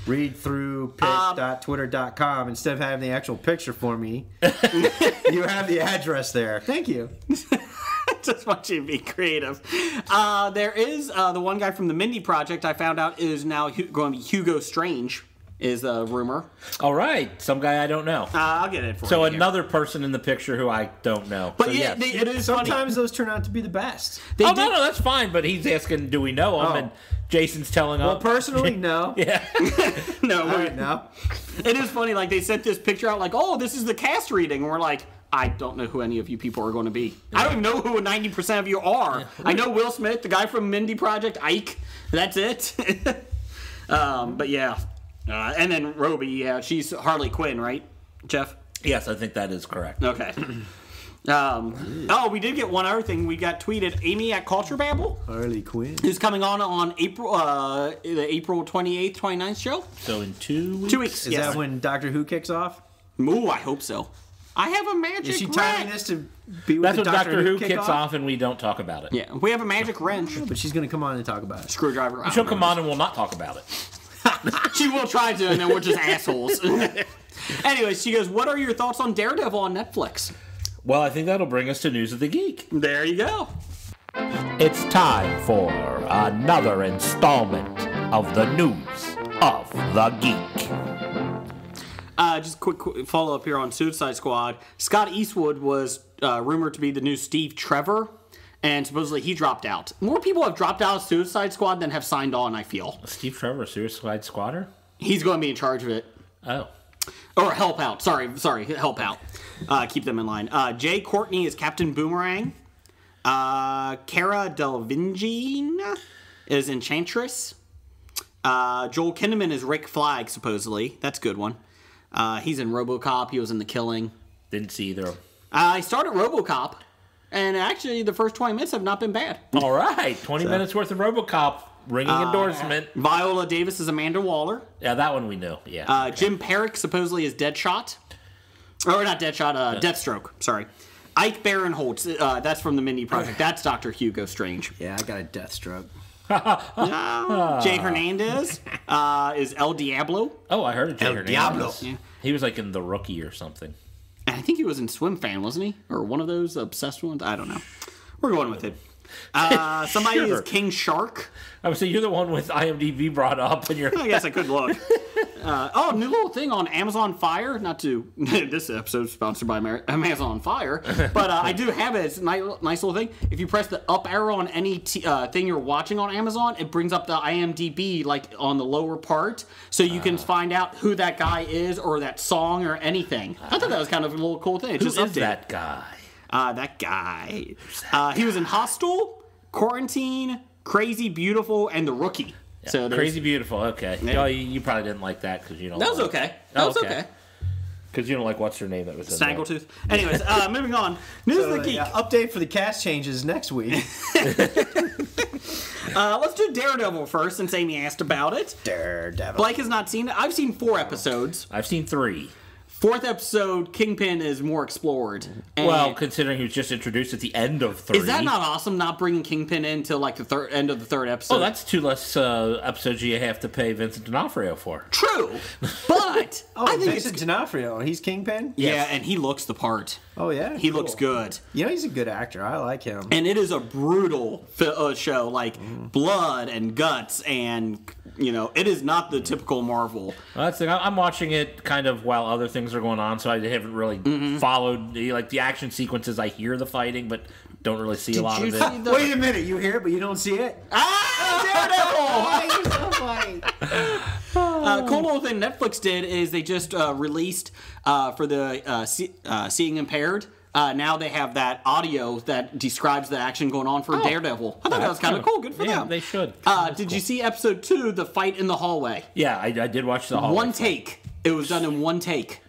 Read through pic.twitter.com instead of having the actual picture for me. You have the address there. Thank you.
Just want you to be creative. There is the one guy from the Mindy Project I found out is now going to be Hugo Strange, is a rumor.
All right. Some guy I don't know.
I'll get it for
So
you. here.
another person in the picture who I don't know.
But
so
yeah,
yes.
it is funny.
Sometimes those turn out to be the best.
No, that's fine. But he's asking, do we know him?
Oh.
And Jason's telling
Well,
us.
personally, no.
No,
All right, no.
it is funny. Like they sent this picture out, like, oh, this is the cast reading, and we're like, I don't know who any of you people are going to be. I don't even know who 90% of you are. I know Will Smith, the guy from Mindy Project, Ike. That's it. But yeah, and then Roby, yeah, she's Harley Quinn, right, Jeff?
Yes, I think that is correct.
Okay. We did get one other thing. We got tweeted Amy at Culture Babble,
Harley Quinn.
who's coming on April the April 28th, 29th show.
So in 2 weeks.
2 weeks.
Is
yes.
that when Doctor Who kicks off?
Ooh, I hope so. I have a magic
Is she
wrench.
timing this to be with
That's
the
when Doctor Who
kickoff?
kicks off and we don't talk about it.
Yeah, we have a magic wrench.
But she's going to come on and talk about it.
Screwdriver. I
She'll
don't
come
know.
on and we'll not talk about it.
She will try to, and then we're just assholes. Anyways, she goes, what are your thoughts on Daredevil on Netflix?
Well, I think that'll bring us to News of the Geek.
There you go.
It's time for another installment of the News of the Geek.
Just quick follow up here on Suicide Squad. Scott Eastwood was rumored to be the new Steve Trevor, and supposedly he dropped out. More people have dropped out of Suicide Squad than have signed on, I feel.
Steve Trevor, Suicide Squatter?
He's going to be in charge of it.
Oh.
Or help out. Sorry, help out. Keep them in line. Jay Courtney is Captain Boomerang. Cara Delevingne is Enchantress. Joel Kinnaman is Rick Flag, supposedly. That's a good one. He's in RoboCop. He was in The Killing.
Didn't see either.
I started RoboCop, and actually the first 20 minutes have not been bad.
All right, 20 minutes worth of RoboCop, ringing endorsement.
Viola Davis is Amanda Waller.
Yeah, that one we know. Yeah.
Jim Perrick supposedly is Deadshot. Or not Deadshot, Deathstroke. Sorry. Ike Barinholtz, that's from the Mindy Project. That's Dr. Hugo Strange.
Yeah, I got a death stroke.
Jay Hernandez is El Diablo.
Oh, I heard of Jay Hernandez.
Diablo.
Yeah.
He was like in The Rookie or something.
And I think he was in Swim Fan, wasn't he? Or one of those obsessed ones? I don't know. We're going with it. Somebody
Sure.
is King Shark.
I would say you're the one with IMDb brought up, and you're.
I guess I could look. New little thing on Amazon Fire. Not to this episode sponsored by Amazon Fire, but I do have it. It's a nice little thing. If you press the up arrow on any thing you're watching on Amazon, it brings up the IMDb like on the lower part, so you can find out who that guy is or that song or anything. I thought that was kind of a little cool thing. It's
Who
just
is
updated.
that guy?
That guy. He was in Hostel, Quarantine, Crazy Beautiful, and The Rookie.
Yeah,
So there's-
Crazy Beautiful. Okay.
Yeah.
Oh, you probably didn't like that because you don't.
That was okay. That was okay.
Because you don't like what's her name that was in that.
Snaggletooth. Anyways, moving on. News of the Geek.
Update for the cast changes next week.
Let's do Daredevil first, since Amy asked about it.
Daredevil.
Blake has not seen it. I've seen 4 episodes.
I've seen 3.
4th episode, Kingpin is more explored. And
Well, considering he was just introduced at the end of 3.
is that not awesome? Not bringing Kingpin in till like the end of the 3rd episode.
Oh, that's 2 less episodes you have to pay Vincent D'Onofrio for.
true. But I think
Vincent D'Onofrio. He's Kingpin?
yeah, and he looks the part.
Oh, yeah?
He
Cool.
looks good.
You know, he's a good actor. I like him.
And it is a brutal show, like blood and guts, and it is not the typical Marvel.
Well, that's the thing. I'm watching it kind of while other things are going on, so I haven't really followed the action sequences. I hear the fighting, but don't really see a lot of it.
Wait a minute. You hear it, but you don't see it?
Cool little thing Netflix did is they just released for the seeing impaired. Now they have that audio that describes the action going on for Daredevil. I thought that was kind of cool. Good for
Yeah,
them.
they should.
Did you see episode 2, the fight in the hallway?
Yeah, I did watch the whole
One take. It was done in one take.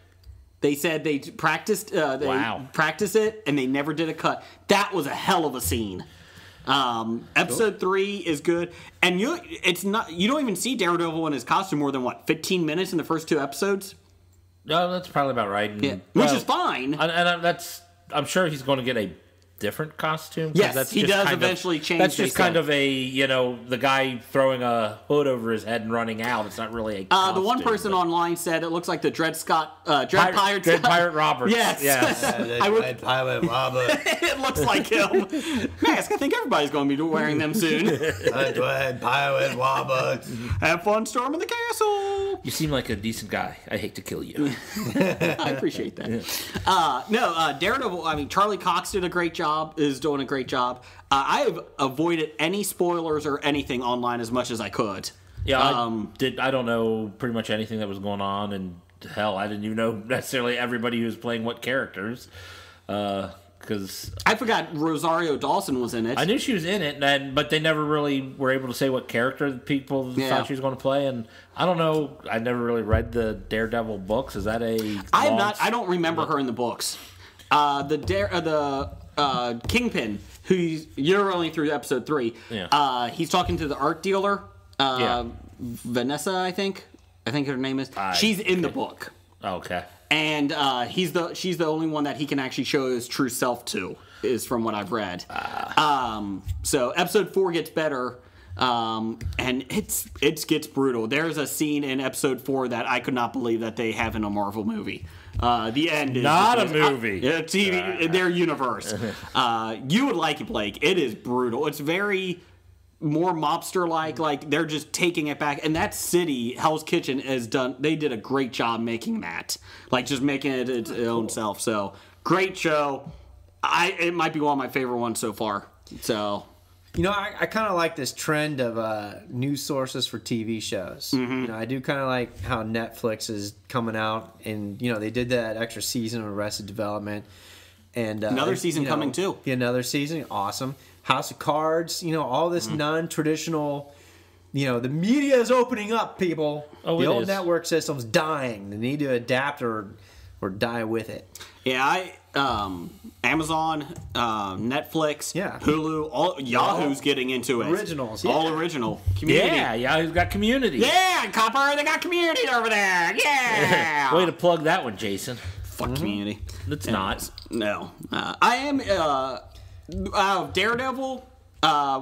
They said they practiced. Practiced it, and they never did a cut. That was a hell of a scene. Episode 3 is good, and you don't even see Daredevil in his costume more than 15 minutes in the first 2 episodes.
No, that's probably about right. And,
Yeah, which is fine.
I'm sure he's going to get a different costume.
Yes,
that's
he
just
does
kind of-
eventually change,
That's
they
just kind
said.
of the guy throwing a hood over his head and running out. It's not really a costume.
The one person
but-
online said it looks like the Dread
Pirate Roberts.
Yes. I would-
Pilot Robert.
it looks like him. Mask. I think everybody's going to be wearing them soon.
Pilot Robert.
Have fun storming the castle.
You seem like a decent guy. I hate to kill you.
I appreciate that. Daredevil. I mean, Charlie Cox did a great job. Is doing a great job. I have avoided any spoilers or anything online as much as I could.
Yeah, I don't know pretty much anything that was going on, and hell, I didn't even know necessarily everybody who was playing what characters. Because
I forgot Rosario Dawson was in it.
I knew she was in it, but they never really were able to say what character the people thought she was going to play. And I don't know. I never really read the Daredevil books. Is that a?
I don't remember her in the books. The Kingpin, who you're only through episode 3.
Yeah.
He's talking to the art dealer, Vanessa, I think her name is. She's in the book,
Okay.
and she's the only one that he can actually show his true self to, is from what I've read. So episode 4 gets better. And it gets brutal. There's a scene in episode 4 that I could not believe that they have in a Marvel movie. The end is
Not a movie.
TV, their universe. You would like it, Blake. It is brutal. It's very more mobster-like. Like they're just taking it back. And that city, Hell's Kitchen, they did a great job making that. Like just making it its own self. So great show. It might be one of my favorite ones so far. So.
You know, I kind of like this trend of news sources for TV shows. You know, I do kind of like how Netflix is coming out, and they did that extra season of Arrested Development, and
Another season coming too.
Yeah, another season, awesome. House of Cards, all this non-traditional. The media is opening up, people.
Oh,
the
it
old
is.
network system's dying. They need to adapt or or die with it.
Yeah, Amazon, Netflix, Hulu, Yahoo's getting into it.
Originals,
all original. Community.
Yeah, Yahoo's got Community.
Yeah, Copper, they got Community over there. Yeah.
Way to plug that one, Jason.
Fuck Community.
It's not.
No. I am Daredevil,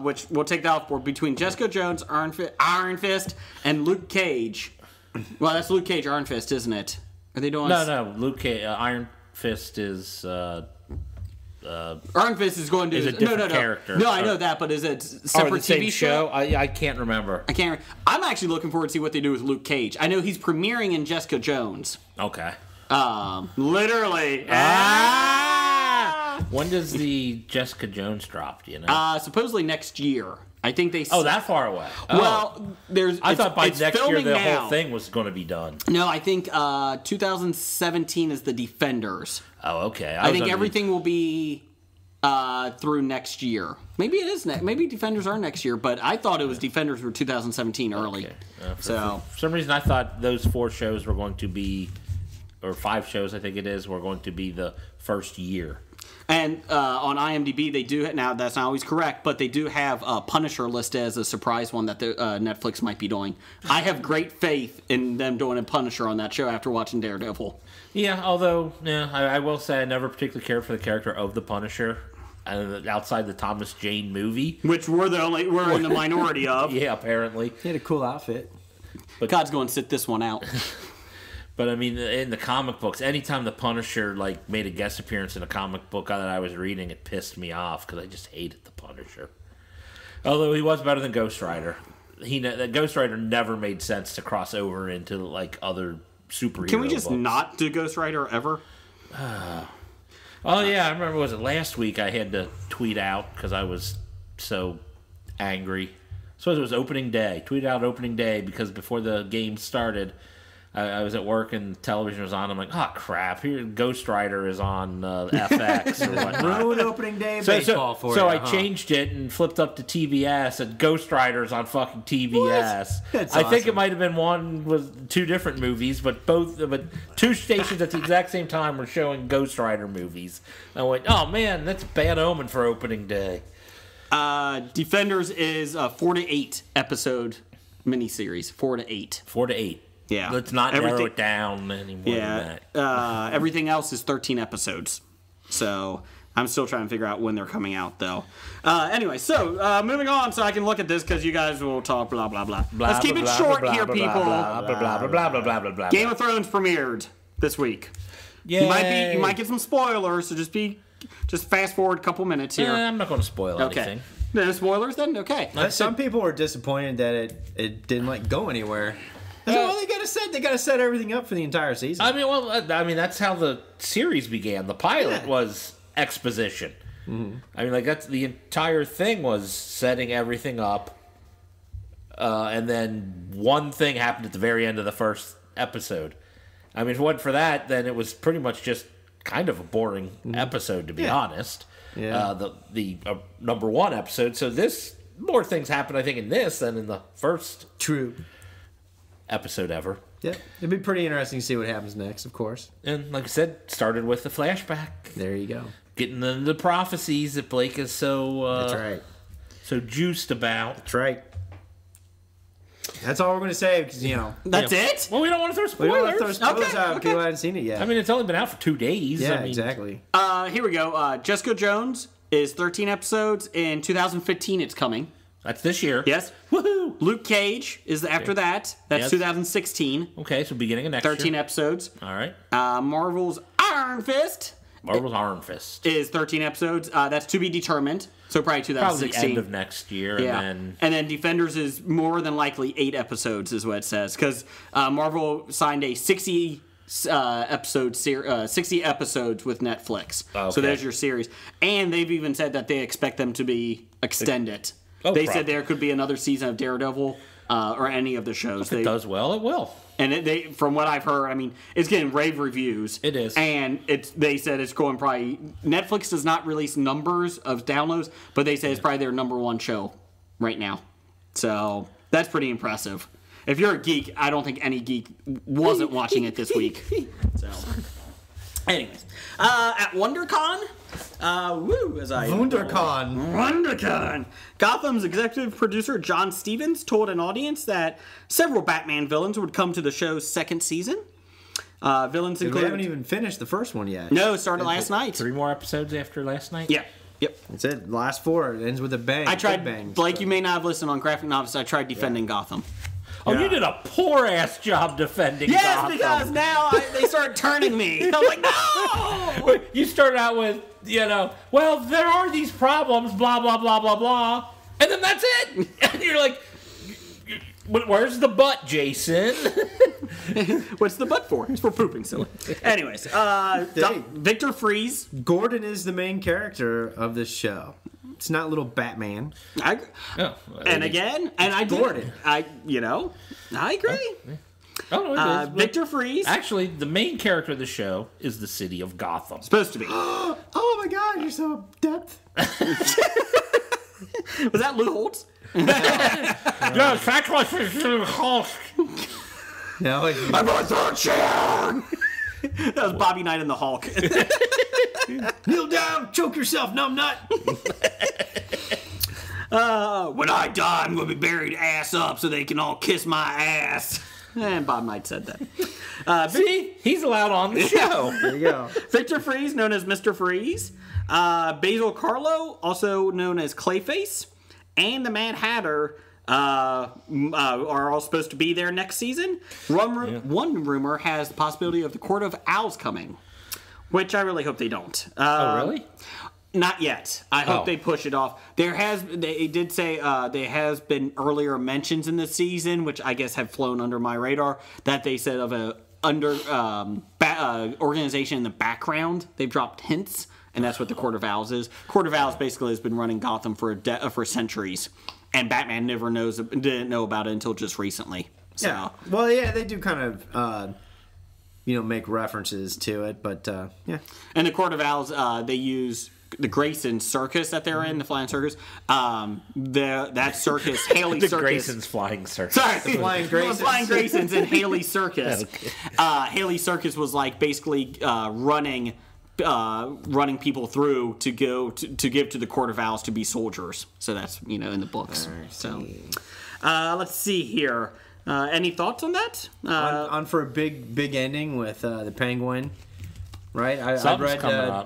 which we'll take that off board, between Jessica Jones, Iron Fist, and Luke Cage. Well, that's Luke Cage, Iron Fist, isn't it? Are they doing...
No. Luke Cage, Iron Fist is...
Iron Fist is going to...
Is a different character.
No, I know that, but is it a separate TV show?
I can't remember.
I'm actually looking forward to see what they do with Luke Cage. I know he's premiering in Jessica Jones.
Okay.
Literally.
When does the Jessica Jones drop, do you know?
Supposedly next year. I think they...
Oh, that far away. Oh.
Well,
I thought by next year the
now.
whole thing was going to be done.
No, I think 2017 is the Defenders.
Oh, okay.
I think everything will be through next year. Maybe it is next. Maybe Defenders are next year, but I thought it was Defenders were 2017 early.
Okay.
For
some reason, I thought those 4 shows were going to be, or 5 shows, I think it is, were going to be the first year.
And on IMDb, they do... Now, that's not always correct, but they do have Punisher listed as a surprise one that Netflix might be doing. I have great faith in them doing a Punisher on that show after watching Daredevil.
Yeah, although, I will say I never particularly cared for the character of the Punisher outside the Thomas Jane movie.
Which we're in the minority of.
Yeah, apparently.
He had a cool outfit.
But God's going to sit this one out.
But I mean, in the comic books, anytime the Punisher made a guest appearance in a comic book that I was reading, it pissed me off because I just hated the Punisher. Although he was better than Ghost Rider. Ghost Rider never made sense to cross over into other superhero.
Can we just
books.
not do Ghost Rider ever?
Oh yeah, I remember. Was it last week? I had to tweet out because I was so angry. So it was opening day. Tweet out opening day because before the game started. I was at work and television was on. I'm like, oh crap! Here, Ghost Rider is on FX or whatnot.
Ruined opening day baseball for you.
So I changed it and flipped up to TBS, and Ghost Rider's on fucking TBS.
That's
I think
awesome.
it might have been 2 different movies, but 2 stations at the exact same time were showing Ghost Rider movies. I went, oh man, that's a bad omen for opening day.
Defenders is a 4 to 8 episode miniseries. 4 to 8.
4 to 8.
Yeah.
Let's not narrow it down anymore than that.
Everything else is 13 episodes. So I'm still trying to figure out when they're coming out, though. Anyway, so moving on so I can look at this because you guys will talk blah, blah, blah. Let's keep it short here, people. Game of Thrones premiered this week.
Yay.
You might get some spoilers, so just fast forward a couple minutes here.
I'm not going to spoil anything.
No spoilers then? Okay.
Some people were disappointed that it didn't go anywhere. Well, they gotta set everything up for the entire season.
I mean, that's how the series began. The pilot was exposition. Mm-hmm. I mean, that's the entire thing was setting everything up, and then one thing happened at the very end of the first episode. I mean, if it wasn't for that, then it was pretty much just kind of a boring episode, to be honest.
Yeah.
The number 1 episode. So more things happened, I think, in this than in the first.
True.
Episode ever.
Yeah, it'd be pretty interesting to see what happens next, of course.
And like I said, started with the flashback.
There you go.
Getting the prophecies that Blake is so
That's right.
So juiced about.
That's right. That's all we're going to say because,
That's it?
Well, we don't want to throw spoilers.
We don't want to throw spoilers out.
Okay.
People haven't seen it yet.
I mean, it's only been out for 2 days.
Yeah,
I mean,
exactly.
Here we go. Jessica Jones is 13 episodes. In 2015, it's coming.
That's this year.
Yes.
Woohoo!
Luke Cage is after that. That's
Yes.
2016.
Okay, so beginning of next
13
year.
episodes.
All right.
Marvel's Iron Fist
Marvel's Iron Fist.
is 13 episodes. That's to be determined. So probably 2016.
Probably end of next year.
Yeah.
And
then Defenders is more than likely 8 episodes is what it says. Because Marvel signed a 60 episodes with Netflix.
Okay.
So there's your series. And they've even said that they expect them to be extended. They said there could be another season of Daredevil or any of the shows.
if it does well, it will.
And from what I've heard, I mean, it's getting rave reviews.
It is.
And they said it's going probably... Netflix does not release numbers of downloads, but they say it's probably their number 1 show right now. So that's pretty impressive. If you're a geek, I don't think any geek wasn't watching it this week. So Anyways, at WonderCon, WonderCon, Gotham's executive producer John Stevens told an audience that several Batman villains would come to the show's second season. Villains include...
We haven't even finished the first one yet.
No, it started last night.
3 more episodes after last night?
Yeah. Yep.
That's it. Last 4. It ends with a bang.
I tried,
bang.
Blake, you may not have listened on Graphic Novice. I tried defending Gotham.
Oh, you did a poor-ass job defending Gotham.
Because now they start turning me. I'm like, no!
You started out with, well, there are these problems, blah, blah, blah, blah, blah, and then that's it. And you're like, where's the butt, Jason?
What's the butt for? It's for pooping, silly. Anyways, Victor Fries.
Gordon is the main character of this show. It's not little Batman.
I
Gordon.
I agree.
Oh, no, it is.
Victor Fries.
Actually, the main character of the show is the city of Gotham.
Supposed to be.
Oh my God, you're so depth.
Was that Lou Holtz?
No, sacrifice Lou Holtz.
No, like,
I'm on third chair. That was Bobby Knight and the Hulk.
kneel down, choke yourself, numbnut.
When I die, I'm going to be buried ass up so they can all kiss my ass. And Bob Knight said that.
See? He's allowed on the show.
There you go.
Victor Fries, known as Mr. Freeze. Basil Carlo, also known as Clayface. And the Mad Hatter are all supposed to be there next season. One rumor has the possibility of the Court of Owls coming, which I really hope they don't.
Oh, really?
Not yet. I hope they push it off. They did say there has been earlier mentions in the season, which I guess have flown under my radar, that they said of a organization in the background. They've dropped hints, and that's what the Court of Owls is. Court of Owls basically has been running Gotham for centuries, and Batman didn't know about it until just recently. So.
Yeah. Well, yeah, they do kind of make references to it, but yeah.
And the Court of Owls, they use the Grayson Circus that they're in, the flying circus. That circus, Haley
The
Circus.
Grayson's flying circus.
Sorry,
Flying Graysons.
Flying Graysons in Haley Circus.
Okay.
Haley Circus was like basically running people through to go to give to the Court of Owls to be soldiers. So that's in the books. So let's see here. Any thoughts on that?
On for a big ending with the Penguin, right? I read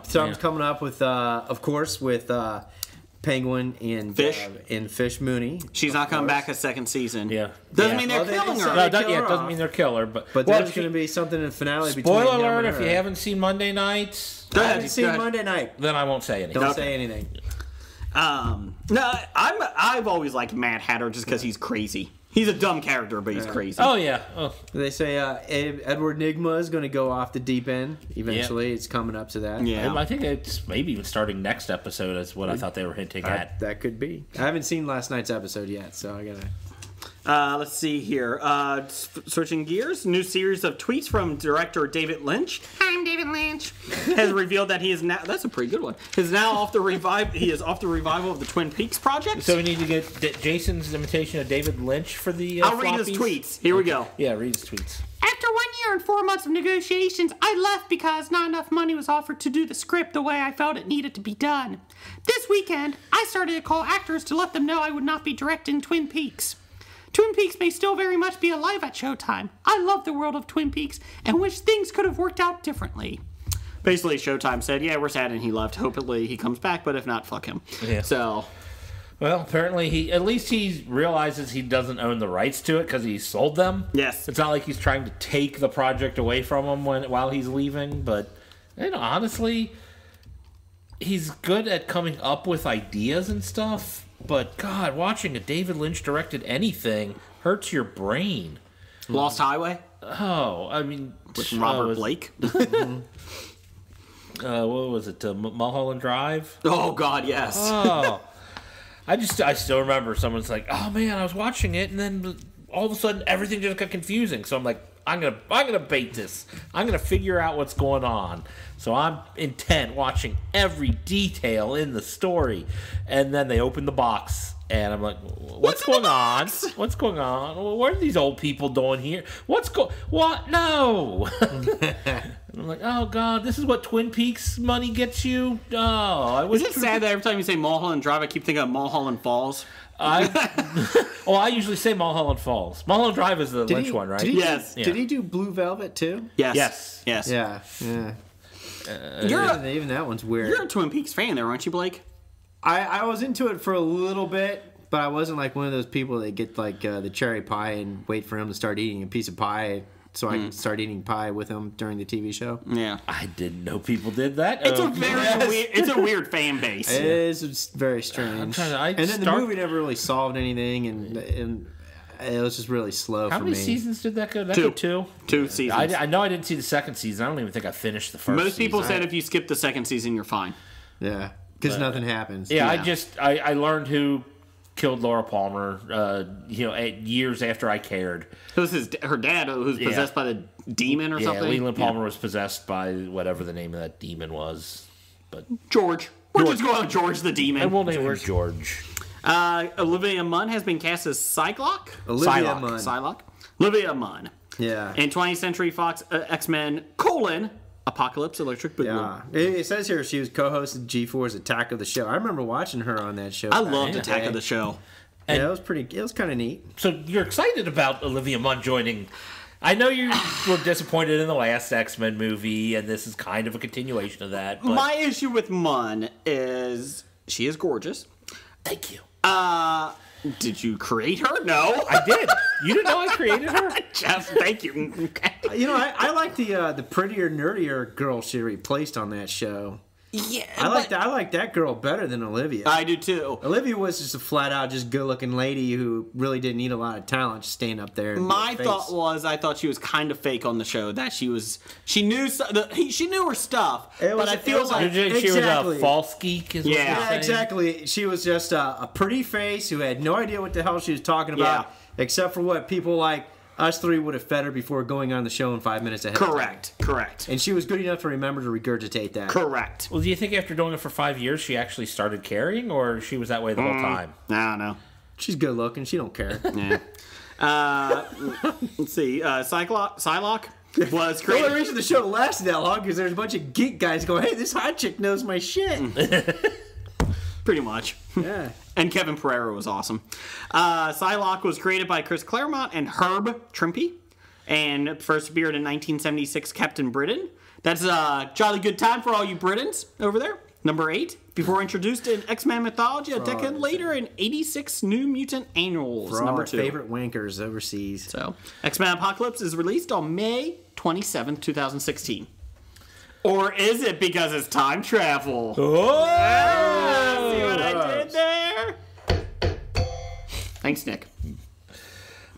something's coming up with, of course, with Penguin and Fish Mooney.
She's not coming back a second season.
Yeah.
Doesn't mean they're killing her.
No, it doesn't mean they're killing her. But
there's going to be something in the finale between
spoiler
him
alert,
and
if
her.
you haven't seen Monday Nights,
I haven't seen Monday Night.
then I won't say anything.
Don't say anything.
No, I've always liked Mad Hatter just because he's crazy. He's a dumb character, but he's crazy.
Oh, yeah. Oh.
They say Edward Nygma is going to go off the deep end eventually. Yeah. It's coming up to that.
Yeah.
I think it's maybe even starting next episode is what I thought they were hinting at.
That could be. I haven't seen last night's episode yet, so I got to...
Let's see here. Switching gears, new series of tweets from director David Lynch. I'm David Lynch. Has revealed that he is now. That's a pretty good one. He is off the revival of the Twin Peaks project.
So we need to get Jason's imitation of David Lynch for the.
I'll read his tweets. Here we go.
Yeah, read his tweets.
After 1 year and 4 months of negotiations, I left because not enough money was offered to do the script the way I felt it needed to be done. This weekend, I started to call actors to let them know I would not be directing Twin Peaks. Twin Peaks may still very much be alive at Showtime. I love the world of Twin Peaks and wish things could have worked out differently.
Basically, Showtime said, yeah, we're sad and he left. Hopefully he comes back, but if not, fuck him.
Yeah.
So...
Well, apparently he realizes he doesn't own the rights to it because he sold them.
Yes.
It's not like he's trying to take the project away from him while he's leaving, but honestly, he's good at coming up with ideas and stuff. But God, watching a David Lynch directed anything hurts your brain.
Lost Highway?
Oh, I mean,
with Robert Blake.
What was it? Mulholland Drive?
Oh God, yes.
Oh. I still remember someone's like, "Oh man, I was watching it, and then all of a sudden everything just got confusing." So I'm like, "I'm gonna bait this. I'm gonna figure out what's going on." So I'm intent watching every detail in the story, and then they open the box, and I'm like, "What's going on? What's going on? What are these old people doing here? What? No." I'm like, oh god, this is what Twin Peaks money gets you. Oh, I wish.
Is it sad that every time you say Mulholland Drive, I keep thinking of Mulholland Falls?
I usually say Mulholland Falls. Mulholland Drive is the Lynch one, right?
Yes.
Did he do Blue Velvet too?
Yes.
Yeah. Even that one's weird.
You're a Twin Peaks fan there, aren't you, Blake?
I was into it for a little bit, but I wasn't like one of those people that get like the cherry pie and wait for him to start eating a piece of pie so I can start eating pie with him during the TV show.
Yeah.
I didn't know people did that.
It's a weird fan base.
It is. It's very strange. And then the movie never really solved anything, and it was just really slow
How
for
many
me.
seasons did that go? Two.
2 seasons.
I know I didn't see the second season. I don't even think I finished the first
Most people
season.
said if you skip the second season, you're fine.
Yeah, because nothing happens.
Yeah, I learned who killed Laura Palmer, years after I cared.
It was her dad who's possessed by the demon or something.
Leland Palmer was possessed by whatever the name of that demon was. But
George. We're just going with George the demon.
and we'll name her George.
Olivia Munn has been cast as Psylocke.
Olivia Munn.
Psylocke. Olivia Munn.
Yeah.
In 20th Century Fox X-Men, Apocalypse Electric Boogaloo.
Yeah. It says here she was co-host of G4's Attack of the Show. I remember watching her on that show.
I loved Attack of the Show.
Yeah, it was kind of neat.
So you're excited about Olivia Munn joining. I know you were disappointed in the last X-Men movie, and this is kind of a continuation of that. But
My issue with Munn is she is gorgeous.
thank you.
Did you create her? No.
I did. You didn't know I created her?
Just thank you.
You know, I like the prettier, nerdier girl she replaced on that show.
Yeah.
I like that girl better than Olivia.
I do too.
Olivia was just a flat out, just good looking lady who really didn't need a lot of talent just staying up there.
My thought was, I thought she was kind of fake on the show. That she knew her stuff, but I feel like
She was a false geek. Is what you're
Yeah,
saying?
exactly. She was just a pretty face who had no idea what the hell she was talking about, except for what people like us three would have fed her before going on the show in 5 minutes ahead.
Correct.
And she was good enough to remember to regurgitate that.
Correct.
Well, do you think after doing it for 5 years, she actually started caring, or she was that way the whole time?
I don't know.
She's good looking. She don't care.
Yeah. Let's see. Psylocke was
The
created.
only reason the show lasted that long is there's a bunch of geek guys going, "Hey, this hot chick knows my shit."
Pretty much.
Yeah.
And Kevin Pereira was awesome. Psylocke was created by Chris Claremont and Herb Trimpe, and first appeared in 1976 Captain Britain. That's a jolly good time for all you Britons over there. Number 8. Before introduced in X-Men mythology a decade later in 86 New Mutant Annuals.
For all
number
our
2.
favorite wankers overseas.
So, X-Men Apocalypse is released on May 27th, 2016. Or is it because it's time travel?
Oh!
See what I did there? Thanks, Nick.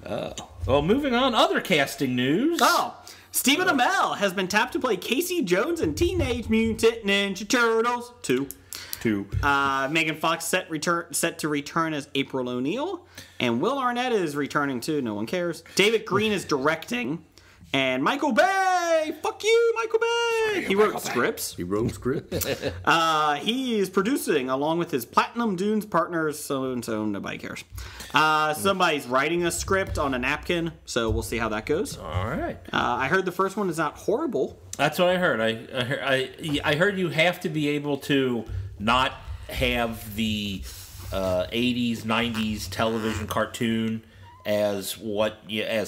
Well, moving on, other casting news.
Oh, Stephen Amell has been tapped to play Casey Jones in Teenage Mutant Ninja Turtles 2. Megan Fox set to return as April O'Neil, and Will Arnett is returning too. No one cares. David Green is directing, and Michael Bay. Fuck you, Michael Bay. He wrote scripts. He is producing along with his Platinum Dunes partners. So nobody cares. Somebody's writing a script on a napkin, so we'll see how that goes.
All right.
I heard the first one is not horrible.
That's what I heard. I heard you have to be able to not have the 80s, 90s television cartoon as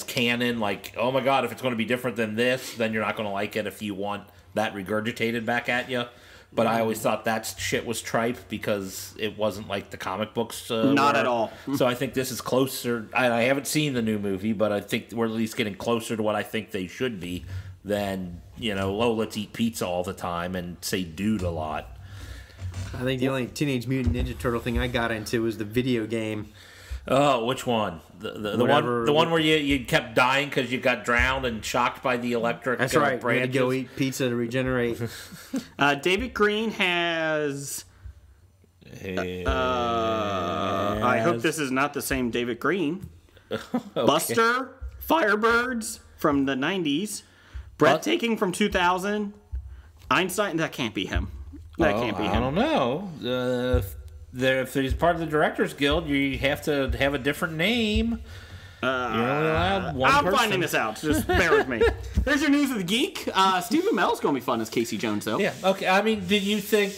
canon. Like, oh my god, if it's going to be different than this, then you're not going to like it if you want that regurgitated back at you. But I always thought that shit was tripe because it wasn't like the comic books.
Not at all.
So I think this is closer. I haven't seen the new movie, but I think we're at least getting closer to what I think they should be than, let's eat pizza all the time and say dude a lot.
I think the only Teenage Mutant Ninja Turtle thing I got into was the video game.
Oh, which one? The one where you kept dying because you got drowned and shocked by the electric.
That's right. You had
branches.
to go eat pizza to regenerate.
David Green has. I hope this is not the same David Green. Buster, Firebirds from the 90s, Breathtaking from 2000, Einstein. That can't be him. That can't be him.
I don't know. If he's part of the Directors Guild, you have to have a different name. You're only allowed one
I'm
person.
finding this out. Just bear with me. There's your news of the geek. Stephen Amell's going to be fun as Casey Jones, though.
Yeah. Okay. I mean, did you think,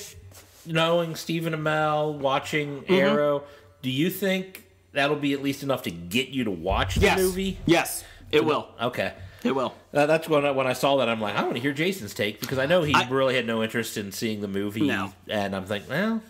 knowing Stephen Amell, watching Arrow, do you think that'll be at least enough to get you to watch the movie?
Yes, it will.
Okay.
It will.
That's when I saw that, I'm like, I want to hear Jason's take, because I know he really had no interest in seeing the movie.
No.
And I'm like, well,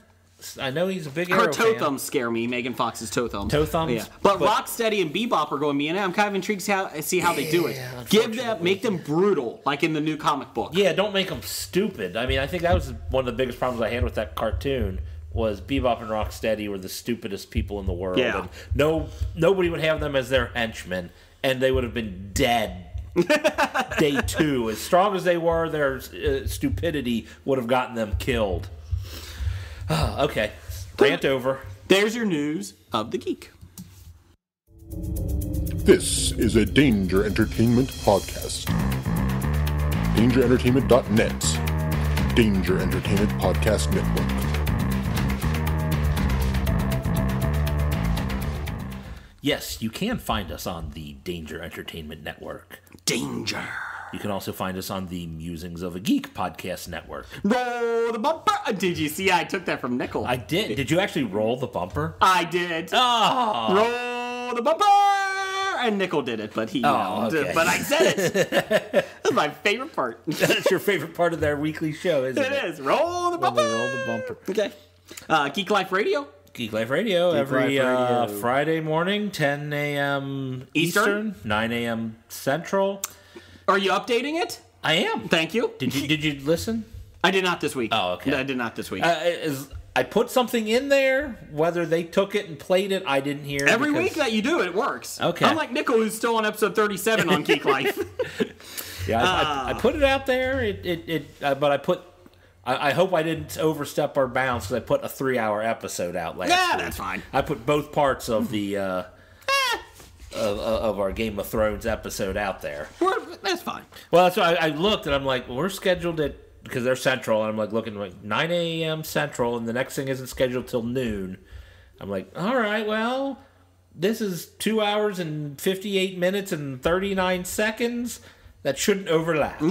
I know he's a big Arrow
Her toe
fan.
thumbs scare me. Megan Fox's toe thumbs.
Toe thumbs?
Yeah. But Rocksteady and Bebop are going to be in it. I'm kind of intrigued to see how they do it. Make them brutal, like in the new comic book.
Yeah, don't make them stupid. I mean, I think that was one of the biggest problems I had with that cartoon, was Bebop and Rocksteady were the stupidest people in the world.
Yeah.
And nobody would have them as their henchmen, and they would have been dead day 2. As strong as they were, their stupidity would have gotten them killed. Okay. Rant over.
There's your news of the geek.
This is a Danger Entertainment podcast. DangerEntertainment.net. Danger Entertainment Podcast Network.
Yes, you can find us on the Danger Entertainment Network.
Danger.
You can also find us on the Musings of a Geek podcast network.
Roll the bumper. Did you see? I took that from Nickel.
I did. Did you actually roll the bumper?
I did.
Oh.
Roll the bumper. And Nickel did it, but he
okay.
But I said it. That's my favorite part.
That's your favorite part of their weekly show, isn't it?
It is. Roll the bumper.
Roll the bumper.
Okay. Geek Life Radio.
Geek Life Radio every Friday morning, 10 a.m. Eastern, 9 a.m. Central.
Are you updating it?
I am.
Thank you.
Did you listen?
I did not this week.
Oh, okay.
I did not this week.
I put something in there. Whether they took it and played it, I didn't hear.
Every week that you do it works.
Okay.
Unlike Nickel, who's still on episode 37 on Geek Life.
Yeah, I put it out there. But I put. I hope I didn't overstep our bounds, because I put a 3-hour episode out last week.
That's fine.
I put both parts of the of our Game of Thrones episode out there.
That's fine.
Well, that's why I looked, and I'm like, we're scheduled at, because they're Central, and I'm like looking like 9 a.m. Central, and the next thing isn't scheduled till noon. I'm like, all right, well, this is 2 hours and 58 minutes and 39 seconds. That shouldn't overlap.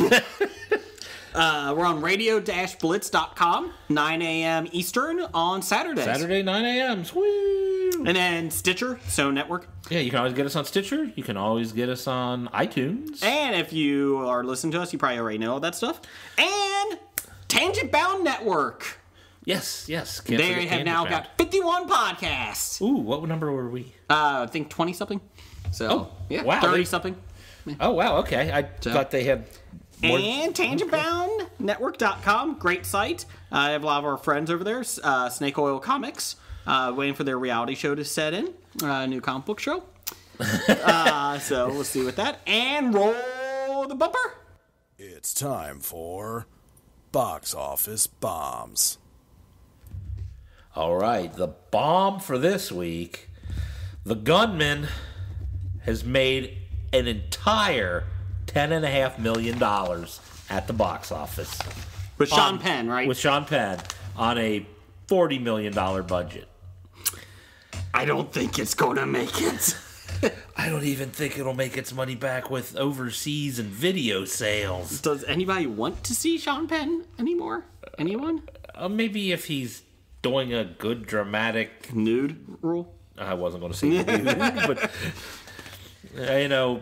We're on radio-blitz.com, 9 a.m. Eastern on Saturdays.
Saturday, 9 a.m. Woo!
And then Stitcher, So Network.
Yeah, you can always get us on Stitcher. You can always get us on iTunes.
And if you are listening to us, you probably already know all that stuff. And Tangent Bound Network.
Yes.
They have now got 51 podcasts.
Ooh, what number were we?
I think 20-something. So, yeah,
wow,
30-something.
Oh, wow, okay. I thought they had...
And tangentboundnetwork.com, great site. I have a lot of our friends over there. Snake Oil Comics, waiting for their reality show to set in. New comic book show. So we'll see with that. And roll the bumper.
It's time for Box Office Bombs.
All right, the bomb for this week. The Gunman has made an entire $10.5 million at the box office.
With Sean Penn, right?
With Sean Penn on a $40 million budget.
I don't think it's going to make it.
I don't even think it'll make its money back with overseas and video sales.
Does anybody want to see Sean Penn anymore? Anyone?
Maybe if he's doing a good dramatic...
Nude rule?
I wasn't going to say nude, but... a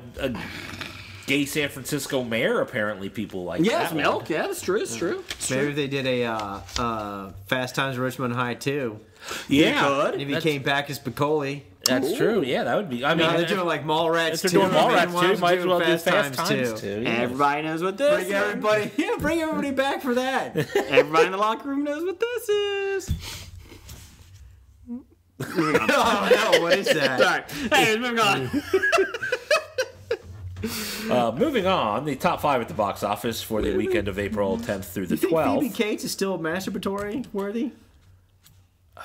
gay San Francisco mayor, apparently people like that.
Yeah, it's milk. Yeah, that's true. It's true.
Maybe they did a Fast Times at Richmond High too.
Yeah.
And if he came back as Spicoli.
That's true. Yeah, that would be. I mean,
they're doing like Mallrats too.
They're doing Mallrats too. Might as well do Fast Times too.
Yeah. Everybody knows what this is.
Bring everybody back for that.
Everybody in the locker room knows what this is.
Oh no, what is that?
Sorry. Hey, moving on.
Moving on, the top 5 at the box office for the weekend of April 10th through the 12th.
Phoebe Cates is still masturbatory worthy?
I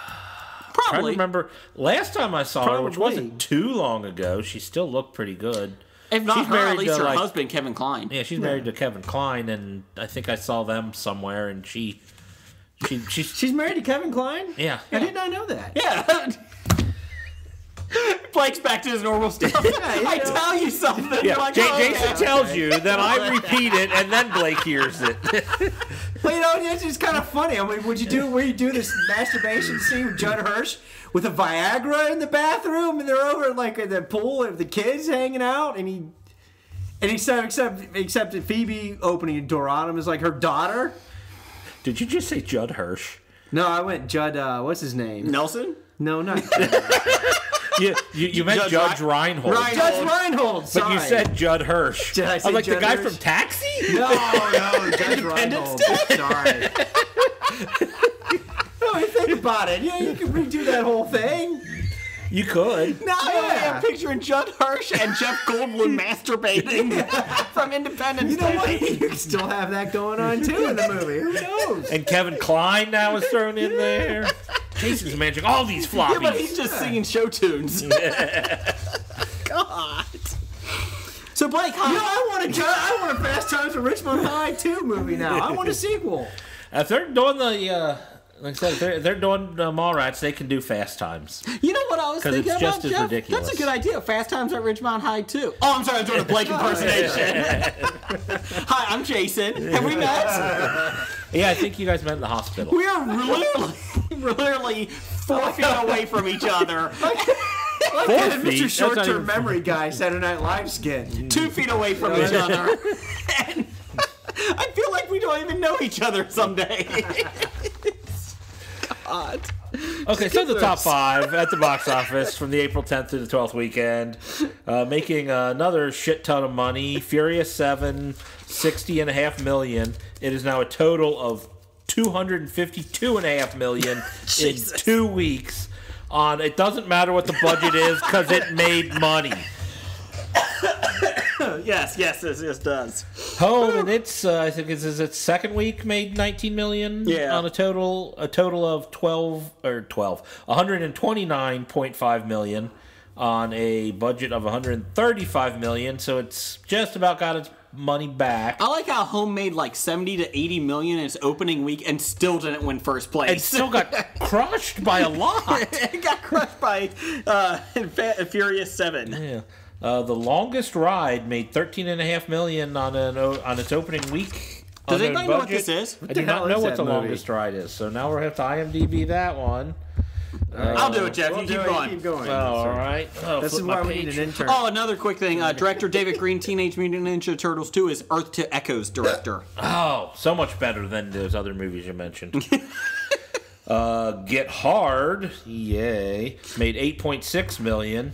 Probably.
remember last time I saw her, which wasn't too long ago, she still looked pretty good.
If not
She's
her,
married
at least
to,
her
like-
husband, Kevin Kline.
Yeah, she's married to Kevin Kline, and I think I saw them somewhere, and she's
She's married to Kevin Kline?
yeah.
I did not know that.
Yeah. Blake's back to his normal stuff. I tell you something.
Yeah,
You're like,
Jason tells you, then I repeat it, and then Blake hears it.
Well, you know, it's just kind of funny. I mean, where you do this masturbation scene with Judd Hirsch with a Viagra in the bathroom, and they're over like at the pool and the kids hanging out, and he said except that Phoebe opening the door on him is like her daughter.
Did you just say Judd Hirsch?
No, I went Judd. What's his name?
Nelson?
No, not Judd.
You meant Judge Reinhold.
Judge Reinhold.
But
Sorry.
you said Judd Hirsch.
Did I say
I'm like
Judd
the guy
Hirsch?
from Taxi?
No, Judge Reinhold. Sorry. No, think about it. Yeah, you can redo that whole thing.
You could.
No, I'm picturing Judd Hirsch and Jeff Goldblum masturbating from Independence Day.
You know what? You can still have that going on too in the movie. Who knows?
And Kevin Kline now is thrown in there. Jason's managing all these floppies.
Yeah, but he's just singing show tunes. God. So Blake,
I want a Fast Times at Richmond High 2 movie now. I want a sequel.
If they're doing the like I said, if they're doing Mallrats, they can do Fast Times.
You know what I was thinking
it's
about,
just as
Jeff?
ridiculous.
That's a good idea. Fast Times at Ridgemont High, too. Oh, I'm sorry. I'm doing a Blake impersonation. Hi, I'm Jason. Have we met?
Yeah, I think you guys met in the hospital.
We are literally 4 feet away from each other.
4 feet?
Mr. Short-Term Memory Guy, Saturday Night Live skit.
2 feet away from each other. And I feel like we don't even know each other someday. God.
Okay, so the top 5 at the box office from the April 10th through the 12th weekend, making another shit ton of money. Furious 7, $60.5 million. It is now a total of $252.5 million in 2 weeks. It doesn't matter what the budget is because it made money.
Yes, it does.
Home and its I think it's its second week made $19 million on a total of 129.5 million on a budget of 135 million. So it's just about got its money back.
I like how Home made like 70 to 80 million in its opening week and still didn't win first place.
It still got crushed by a lot.
It got crushed by Furious 7.
Yeah. The Longest Ride made $13.5 million on its opening week.
Does anybody know what this is?
I do not know what the
movie?
Longest Ride is, so now we'll have to IMDb that one.
I'll do it, Jeff. You keep going.
Keep going.
All right. Oh,
This is why we need an intern.
Oh, another quick thing. Director David Green, Teenage Mutant Ninja Turtles 2 is Earth to Echoes director.
Oh, so much better than those other movies you mentioned. Get Hard, yay, made $8.6 million.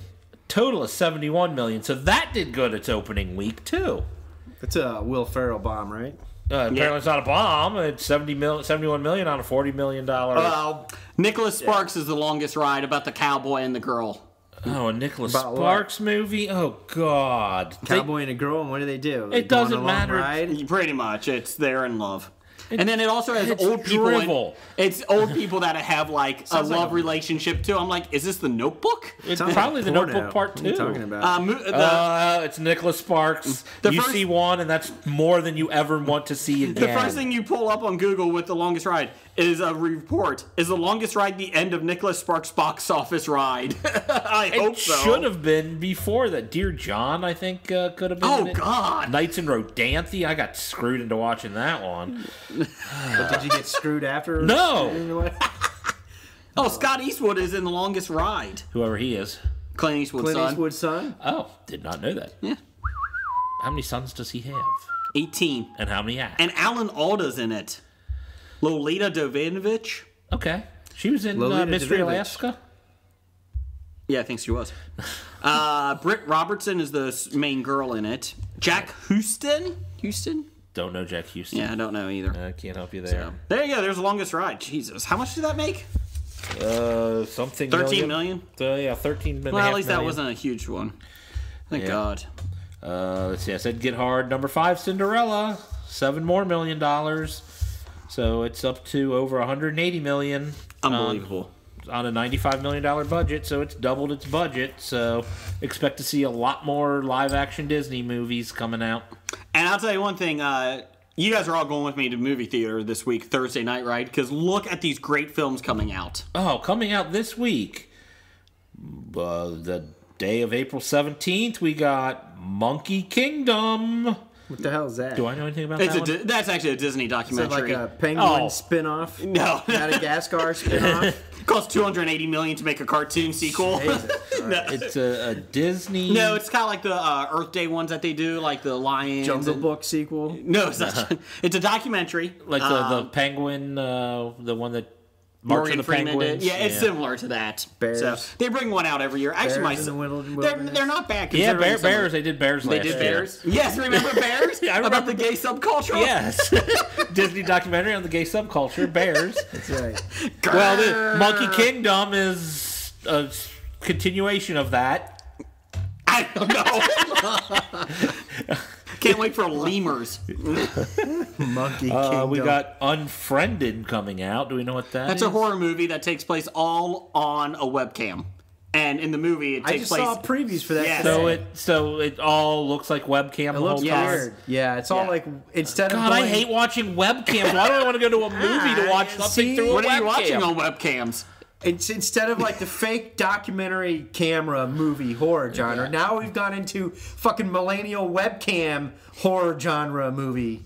Total of $71 million. So that did good its opening week too.
It's a Will Ferrell bomb, right?
Apparently it's not a bomb. It's $71 million on a $40 million.
Nicholas Sparks is The Longest Ride about the cowboy and the girl.
Oh, a Nicholas
About
Sparks movie? Oh, God.
Cowboy and a girl, and what do?
It doesn't matter.
Ride?
Pretty much. It's they're in love. And then it also has
it's
old people.
drivel.
It's old people that have like a love relationship too. I'm like, is this The Notebook?
It's
Sounds
probably
like
The
porno.
Notebook Part 2.
What are you talking about?
It's Nicholas Sparks.
The
You
first-
see one, and that's more than you ever want to see again.
The first thing you pull up on Google with The Longest Ride is a report. Is The Longest Ride the end of Nicholas Sparks' box office ride? I hope
It
so.
should have been before that. Dear John, I think, could have been.
Oh,
in it.
God.
Knights in Rodanthe. I got screwed into watching that one.
But did you get screwed after?
No.
Oh, Scott Eastwood is in The Longest Ride.
Whoever he is.
Clint Eastwood's
Clint
son.
Eastwood's son?
Oh, did not know that.
Yeah.
How many sons does he have?
18.
And how many acts?
And Alan Alda's in it. Lolita Dovinovich.
Okay. She was in
Lolita
Mystery
Davidovich.
Alaska?
Yeah, I think she was. Britt Robertson is the main girl in it. Jack Houston?
Don't know Jack Houston.
Yeah, I don't know either.
I can't help you there.
There you go. There's The Longest Ride. Jesus. How much did that make?
Something
13 million?
Yeah, 13 million.
Well, at least that wasn't a huge one. Thank God.
Let's see. I said Get Hard. Number 5, Cinderella. $7 million more. So it's up to over $180 million.
Unbelievable.
On a $95 million budget, so it's doubled its budget. So expect to see a lot more live-action Disney movies coming out.
And I'll tell you one thing. You guys are all going with me to movie theater this week, Thursday night, right? Because look at these great films coming out.
Oh, coming out this week. The day of April 17th, we got Monkey Kingdom.
What the hell is that?
Do I know anything about that one?
That's actually a Disney
Is that
documentary.
like a penguin spin-off?
No.
Madagascar spin-off?
It cost $280 million to make a cartoon sequel.
It's a Disney...
No, it's kind of like the Earth Day ones that they do, like the Lions.
Jungle Book sequel?
No, it's not. It's a documentary.
Like the penguin, the one that... March
Morgan
of the
Freeman
Penguins.
did. Yeah, it's similar to that.
Bears.
So they bring one out every year. Actually,
Bears in the
they're not bad.
Yeah,
considering some of-
Bears. They did Bears last
They
year.
did Bears. Yes, remember Bears?
Yeah, I
About
remember
the gay subculture?
Yes. Disney documentary on the gay subculture, Bears.
That's right.
Well, the Monkey Kingdom is a continuation of that.
I don't know. Can't wait for lemurs.
Monkey Kingdom.
We got Unfriended coming out. Do we know what
That's
is?
a horror movie that takes place all on a webcam. And in the movie, it
I
takes
just
place...
saw previews for that
Yeah.
today.
So it all looks like webcam the
It looks
whole time.
weird. Yeah, it's all
Yeah.
like, instead of
God,
going...
I hate watching webcams. Why do I want to go to a movie to watch something
see,
through a
What
webcam?
are you watching on webcams?
It's instead of like the fake documentary camera movie horror genre, now we've gone into fucking millennial webcam horror genre movie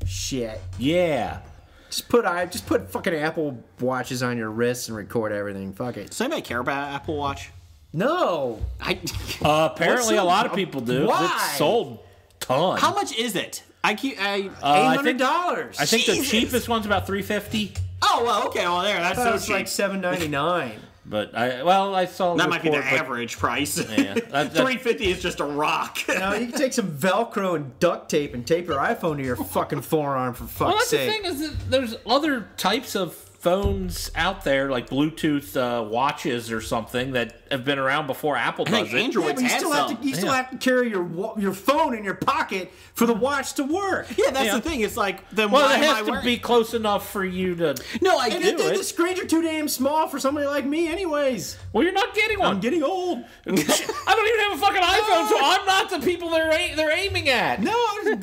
shit.
Yeah.
Just put fucking Apple Watches on your wrists and record everything. Fuck it.
Does anybody care about Apple Watch?
No.
Apparently,
What's
a lot
up?
of people do.
Why?
It's sold ton.
How much is it?
I
$800.
think the
Jesus.
cheapest one's about $350.
Oh, well, okay. Well, there. That's so
It's
cheap.
like $799.
But I saw
That might be the
report, but-
average price.
Yeah, that-
$350 is just a rock.
Now you can take some Velcro and duct tape and tape your iPhone to your fucking forearm for fuck's
Well, that's
sake.
the thing is that there's other types of phones out there, like Bluetooth watches or something, that have been around before Apple
I
does
think
it.
Android's
Yeah, but you
had
still
some.
have to. You still have to carry your phone in your pocket for the watch to work.
Yeah, that's
Yeah.
the thing. It's like, then
Well,
why
it
am I
has to
wearing...
be close enough for you to.
No, I
And
get
the
it.
screens are too damn small for somebody like me, anyways.
Well, you're not getting one.
I'm getting old.
I don't even have a fucking iPhone, so I'm not the people they're aiming at.
No,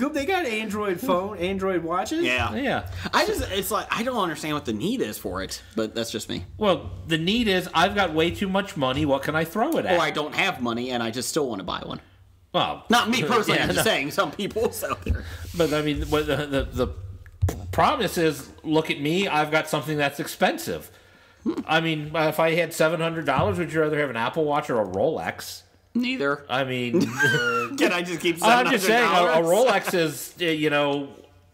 they got Android watches.
Yeah.
Yeah.
It's like, I don't understand what the need is for it, but that's just me.
Well, the need is I've got way too much money. What can I throw it at?
Or I don't have money and I just still want to buy one.
Well,
Not me personally,
Yeah,
I'm just
no.
saying, some people out there.
But I mean, what the promise is, look at me. I've got something that's expensive. I mean, if I had $700, would you rather have an Apple Watch or a Rolex?
Neither.
I mean,
Can I just keep $700?
I'm just saying, a Rolex is,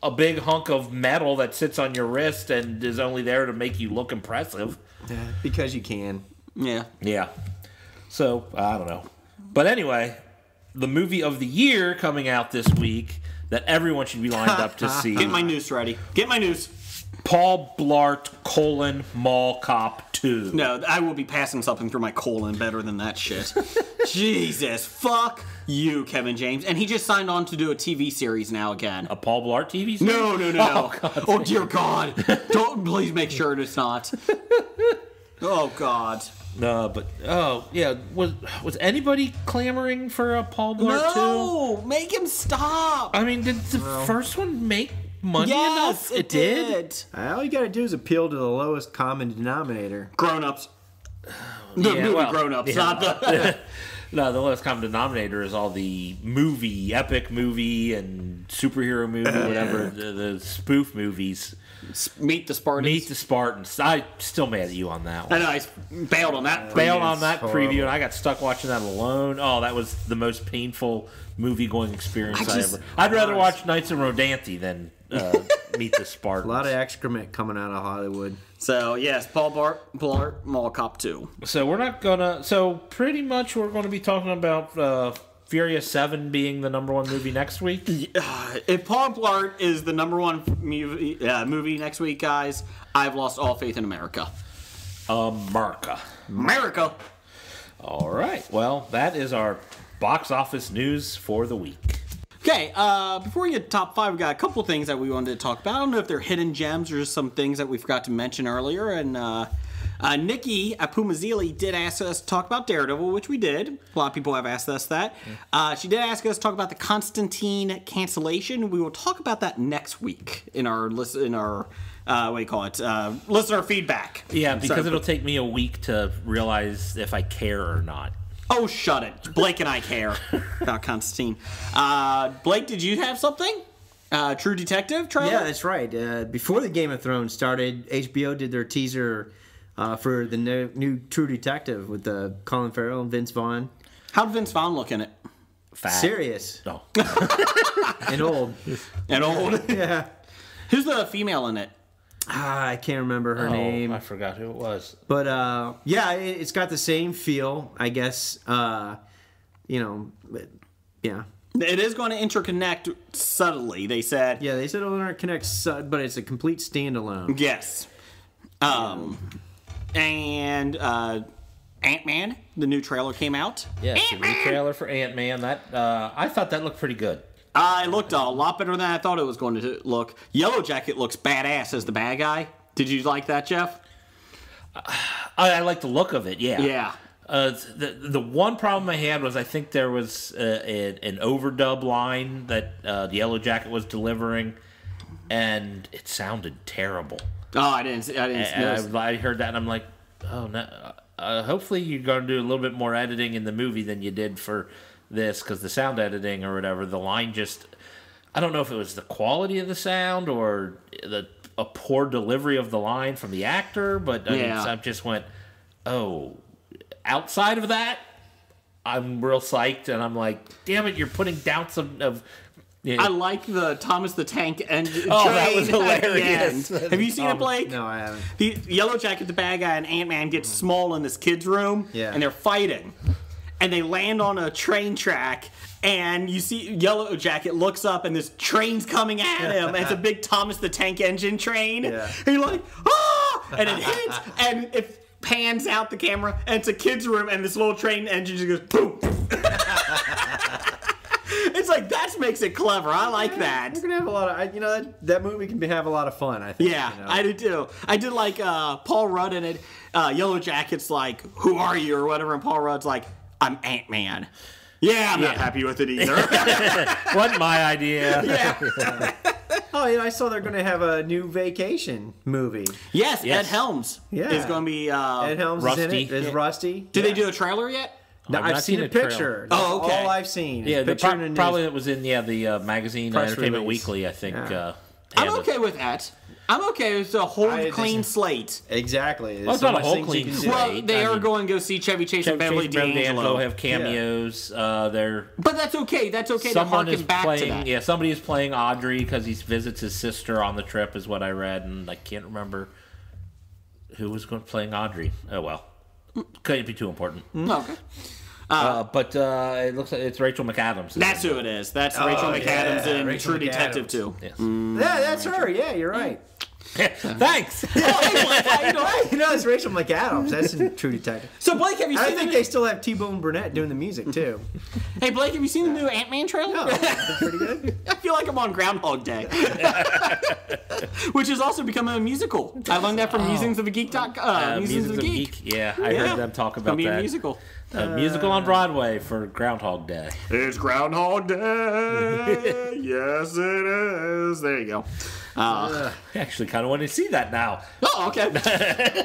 a big hunk of metal that sits on your wrist and is only there to make you look impressive.
Because you can.
Yeah.
Yeah. So, I don't know. But anyway, the movie of the year coming out this week that everyone should be lined up to see.
Get my noose ready. Get my noose.
Paul Blart: Mall Cop 2.
No, I will be passing something through my colon better than that shit. Jesus. Fuck you, Kevin James. And he just signed on to do a TV series now again.
A Paul Blart TV series?
No.
Oh, God.
Oh, dear God. Don't, please make sure it's not. Oh, God.
No, but yeah. Was anybody clamoring for a Paul Blart 2?
No! Make him stop!
I mean, did the first one make money
Yes,
enough?
it did.
All you gotta do is appeal to the lowest common denominator.
Grown-ups. The movie Grown-ups,
yeah.
not the...
No, the lowest common denominator is all the epic movie, and superhero movie, whatever, the spoof movies.
Meet the Spartans.
Meet the Spartans. I'm still mad at you on that one.
I know, I bailed on that.
Bailed on that preview, and I got stuck watching that alone. Oh, that was the most painful movie-going experience I ever... I'd rather watch Knights of Rodanthe than Meet the Spartans.
A lot of excrement coming out of Hollywood.
So, yes, Paul Blart Mall Cop 2.
So we're not gonna... So pretty much we're going to be talking about Furious 7 being the number one movie next week.
If Paul Blart is the number one movie next week, guys, I've lost all faith in America.
America. All right. Well, that is our box office news for the week.
Okay, before we get to top 5, we got a couple things that we wanted to talk about. I don't know if they're hidden gems or just some things that we forgot to mention earlier. And Nikki Apumazili did ask us to talk about Daredevil, which we did. A lot of people have asked us that. She did ask us to talk about the Constantine cancellation. We will talk about that next week in our what do you call it? Listener feedback.
Yeah, because it'll take me a week to realize if I care or not.
Oh, shut it. Blake and I care about Constantine. Blake, did you have something? True Detective trailer?
Yeah, that's right. Before the Game of Thrones started, HBO did their teaser for the new True Detective with Colin Farrell and Vince Vaughn.
How'd Vince Vaughn look in it?
Fat.
Serious.
No.
And old.
And old?
Yeah.
Who's the female in it?
I can't remember her name.
I forgot who it was.
But, yeah, it's got the same feel, I guess. Yeah.
It is going to interconnect subtly, they said.
Yeah, they said it'll interconnect, but it's a complete standalone.
Yes. And Ant-Man, the new trailer came out.
Yeah, it's a new trailer for Ant-Man. That I thought that looked pretty good.
It looked a lot better than I thought it was going to look. Yellow Jacket looks badass as the bad guy. Did you like that, Jeff?
I like the look of it, yeah.
Yeah.
The one problem I had was I think there was an overdub line that the Yellow Jacket was delivering, and it sounded terrible.
Oh, I didn't notice.
I heard that, and I'm like, oh, no. Hopefully you're going to do a little bit more editing in the movie than you did for this, because the sound editing or whatever, the line just... I don't know if it was the quality of the sound or a poor delivery of the line from the actor, but I just went, oh... Outside of that, I'm real psyched, and I'm like, damn it, you're putting doubts of
I like the Thomas the Tank and
that was hilarious.
Have you seen it, Blake?
No, I haven't.
The Yellow Jacket, the bad guy, and Ant-Man get small in this kid's room, and they're fighting. And they land on a train track, and you see Yellow Jacket looks up, and this train's coming at him. And it's a big Thomas the Tank engine train. Yeah. And you're like, ah! And it hits, and it pans out the camera, and it's a kid's room, and this little train engine just goes boom. It's like, that makes it clever. I like that.
We're gonna have a lot of, that movie can have a lot of fun, I think.
Yeah, I did too. I did like Paul Rudd in it. Yellow Jacket's like, who are you, or whatever, and Paul Rudd's like, I'm Ant-Man. Yeah, I'm not happy with it either.
Wasn't my idea.
Yeah.
Oh, yeah, I saw they're going to have a new Vacation movie.
Yes. Ed Helms is going to be...
Ed Helms
Rusty.
is in it. Is Rusty.
Did they do a trailer yet?
No, I've seen a picture.
Oh, okay.
All I've seen.
Yeah,
Picture
probably it was in the magazine,
Press
Entertainment
release.
Weekly, I think.
I'm okay with that. I'm okay with a whole clean slate.
Exactly.
Well, it's not a whole clean slate.
Well, they are going to go see Chevy Chase and Beverly D'Angelo
have cameos. They're
but that's okay. That's okay to harken back to that.
Yeah, somebody is playing Audrey because he visits his sister on the trip, is what I read, and I can't remember who was playing Audrey. Oh well, couldn't be too important.
Okay.
But it looks like it's Rachel McAdams.
That's who it is. That's Rachel McAdams in
Rachel
True Detective 2.
Yes.
Yeah, that's her. Yeah, you're right.
Thanks.
It's Rachel McAdams. That's in True Detective.
So, Blake, have you seen
I think they still have T-Bone Burnett doing the music, too.
Hey, Blake, have you seen the new Ant-Man trailer?
No, that's pretty good.
I feel like I'm on Groundhog Day. Which has also become a musical. I learned that from Musings of a Geek. Musings of a Geek.
Yeah, I heard them talk about
It's
that.
going to be a musical.
A musical on Broadway for Groundhog Day.
It's Groundhog Day. Yes, it is. There you go.
I actually kind of want to see that now.
Oh, okay.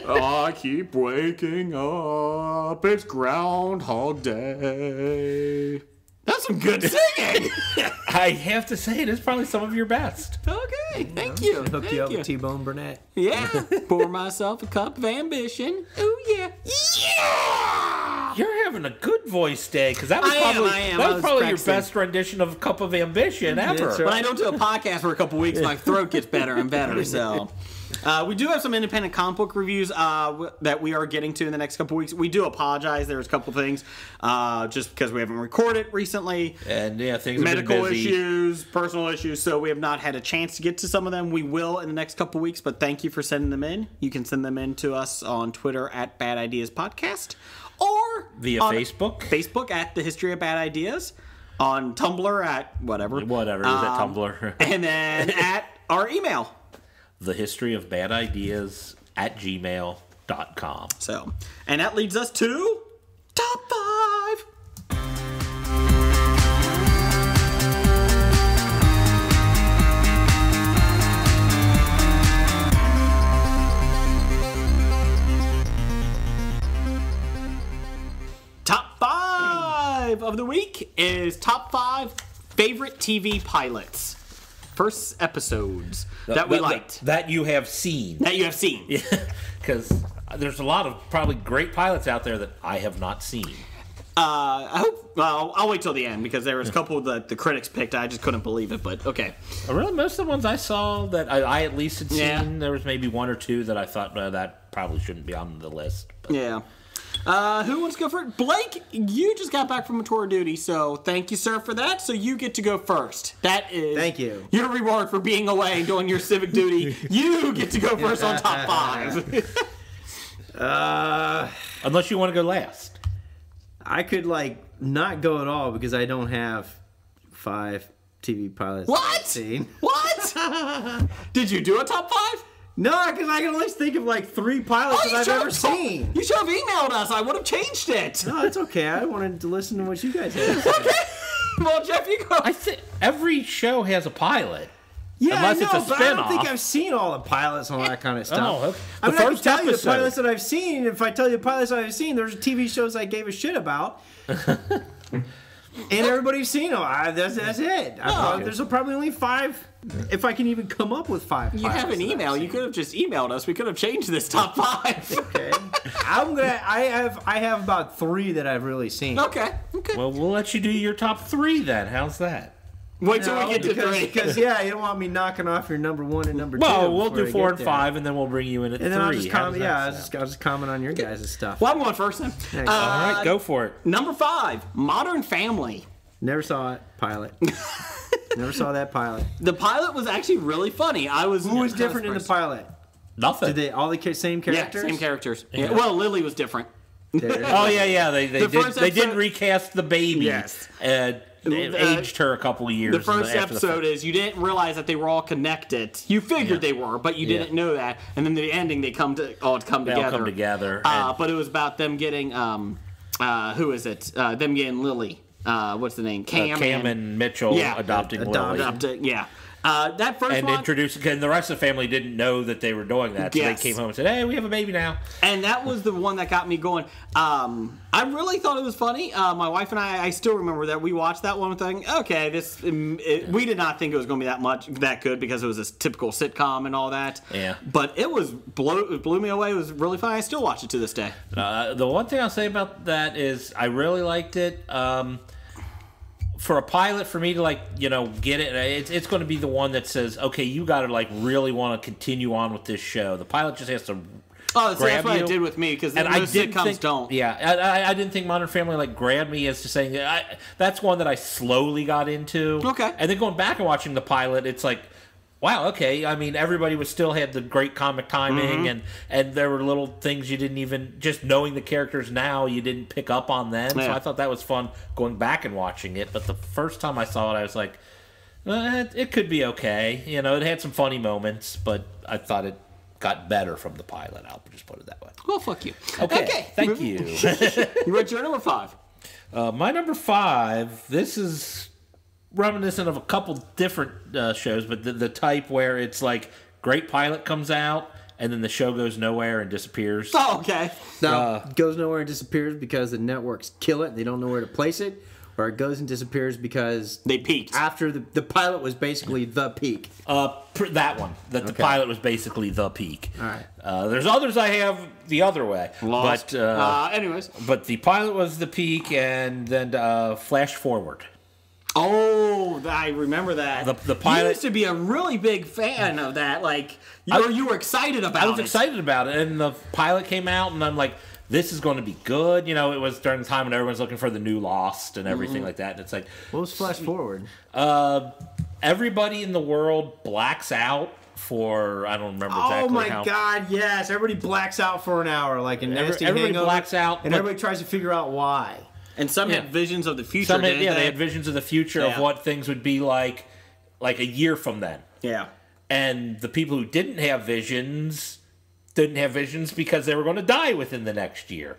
I keep waking up. It's Groundhog Day. That's some good singing.
I have to say, it is probably some of your best.
Okay, thank you.
Hook you up with T-Bone Burnett.
Yeah. Pour myself a cup of ambition. Oh, yeah. Yeah!
You're having a good voice day, because that was probably your best rendition of Cup of Ambition ever.
Right.
When I don't do a podcast for a couple weeks, my throat gets better and better. So, we do have some independent comic book reviews that we are getting to in the next couple weeks. We do apologize. There's a couple things just because we haven't recorded recently.
And yeah, things
medical
have been busy.
issues, personal issues, so we have not had a chance to get to some of them. We will in the next couple weeks, but thank you for sending them in. You can send them in to us on Twitter at Bad Ideas Podcast, or
via
Facebook at The History of Bad Ideas, on Tumblr at whatever
is at Tumblr,
and then at our email,
The History of Bad Ideas at Gmail. gmail.com.
So, and that leads us to top 5. Top 5 of the week is top 5 favorite TV pilots. First episodes that we liked.
That you have seen.
That you have seen.
Yeah, because there's a lot of probably great pilots out there that I have not seen.
I hope. Well, I'll wait till the end because there was a couple that the critics picked. I just couldn't believe it, but okay.
Really, most of the ones I saw that I at least had seen,
Yeah.
there was maybe one or two that I thought that probably shouldn't be on the list. But.
Yeah. Who wants to go first? Blake, you just got back from a tour of duty, so thank you, sir, for that. So you get to go first. That is
Thank you.
Your reward for being away and doing your civic duty. You get to go first on top 5.
Unless you want to go last.
I could not go at all because I don't have 5 TV pilots.
What?
I've seen.
What? Did you do a top 5?
No, because I can only think of 3 pilots that I've ever seen.
You should have emailed us. I would have changed it.
No, it's okay. I wanted to listen to what you guys had to say.
Okay. Well, Jeff, you go.
I think every show has a pilot.
Yeah,
Unless
I know,
it's a
but I don't
spinoff.
think I've seen all the pilots and all that kind of stuff.
Oh, okay.
I mean, I can
first
tell you the
episode.
pilots that I've seen. If I tell you the pilots that I've seen, there's TV shows I gave a shit about. And everybody's seen them. That's it. There's probably only 5, if I can even come up with 5.
You have an email. You could have just emailed us. We could have changed this top 5.
Okay. I have about 3 that I've really seen.
Okay.
Well, we'll let you do your top 3 then. How's that?
Wait till we get to 3.
Because you don't want me knocking off your number 1 and number 2.
Well, we'll
before
do
I
4
get
and
there.
5, and then we'll bring you in at 3.
And then I'll just
How does that
I'll
sound?
just comment on your guys' stuff.
Well, I'm going first then.
Thanks.
All right, go for it.
Number 5, Modern Family.
Never saw it. Pilot. Never saw that pilot.
The pilot was actually really funny.
Who was different in the pilot?
Nothing.
Did they all the same
Yeah,
characters?
same characters. Yeah. Well, Lily was different.
Oh, yeah. They
first
did
episode-
recast the baby.
Yes.
It aged her a couple of years.
The first
after
episode is you didn't realize that they were all connected. You figured they were, but you didn't know that. And then the ending, they all come
They
together.
all come together. and-
But it was about them getting who is it? Them getting Lily. What's the name? Cam
and Mitchell adopting Lily.
Yeah. That first
And
one.
introducing, and the rest of the family didn't know that they were doing that. So
Yes.
they came home and said, hey, we have a baby now.
And that was the one that got me going. I really thought it was funny. My wife and I still remember that we watched that one thing. Okay, we did not think it was going to be that good because it was a typical sitcom and all that.
Yeah.
But it blew me away. It was really funny. I still watch it to this day.
The one thing I'll say about that is I really liked it. For a pilot, for me to get it, it's going to be the one that says, okay, you got to really want to continue on with this show. The pilot just has to
That's
grab
what
you.
it did with me because
And
most sitcoms don't.
Yeah, I didn't think Modern Family grabbed me as to saying that's one that I slowly got into.
Okay.
And then going back and watching the pilot, it's like, wow, okay. I mean, everybody still had the great comic timing, and there were little things you didn't even, just knowing the characters now, you didn't pick up on then. So I thought that was fun going back and watching it. But the first time I saw it, I was like, it could be okay. It had some funny moments, but I thought it got better from the pilot. I'll just put it that way.
Well, fuck you.
Okay. Thank you.
What's your number 5?
My number 5, this is reminiscent of a couple different shows, but the type where it's like great pilot comes out and then the show goes nowhere and disappears.
Oh, okay.
No, it goes nowhere and disappears because the networks kill it. They don't know where to place it. Or it goes and disappears because
They peaked.
after the pilot was basically the peak.
That one. The pilot was basically the peak.
All right.
There's others I have the other way.
Lost.
But,
Anyways.
but the pilot was the peak, and then Flash Forward.
Oh, I remember that.
The pilot-
You used to be a really big fan of that. You were excited about it.
I was excited about it, and the pilot came out, and I'm like, this is going to be good. It was during the time when everyone's looking for the new Lost and everything like that. And it's like,
What was Flash Forward?
everybody in the world blacks out for, I don't remember exactly
Oh my
how.
God! Yes, everybody blacks out for an hour, like a nasty
everybody
hangover,
blacks out,
and
but-
everybody tries to figure out why.
And some had visions of the future.
Some had,
didn't
they had visions of the future of
Yeah.
what things would be like a year from then.
Yeah.
And the people who didn't have visions didn't have visions because they were going to die within the next year.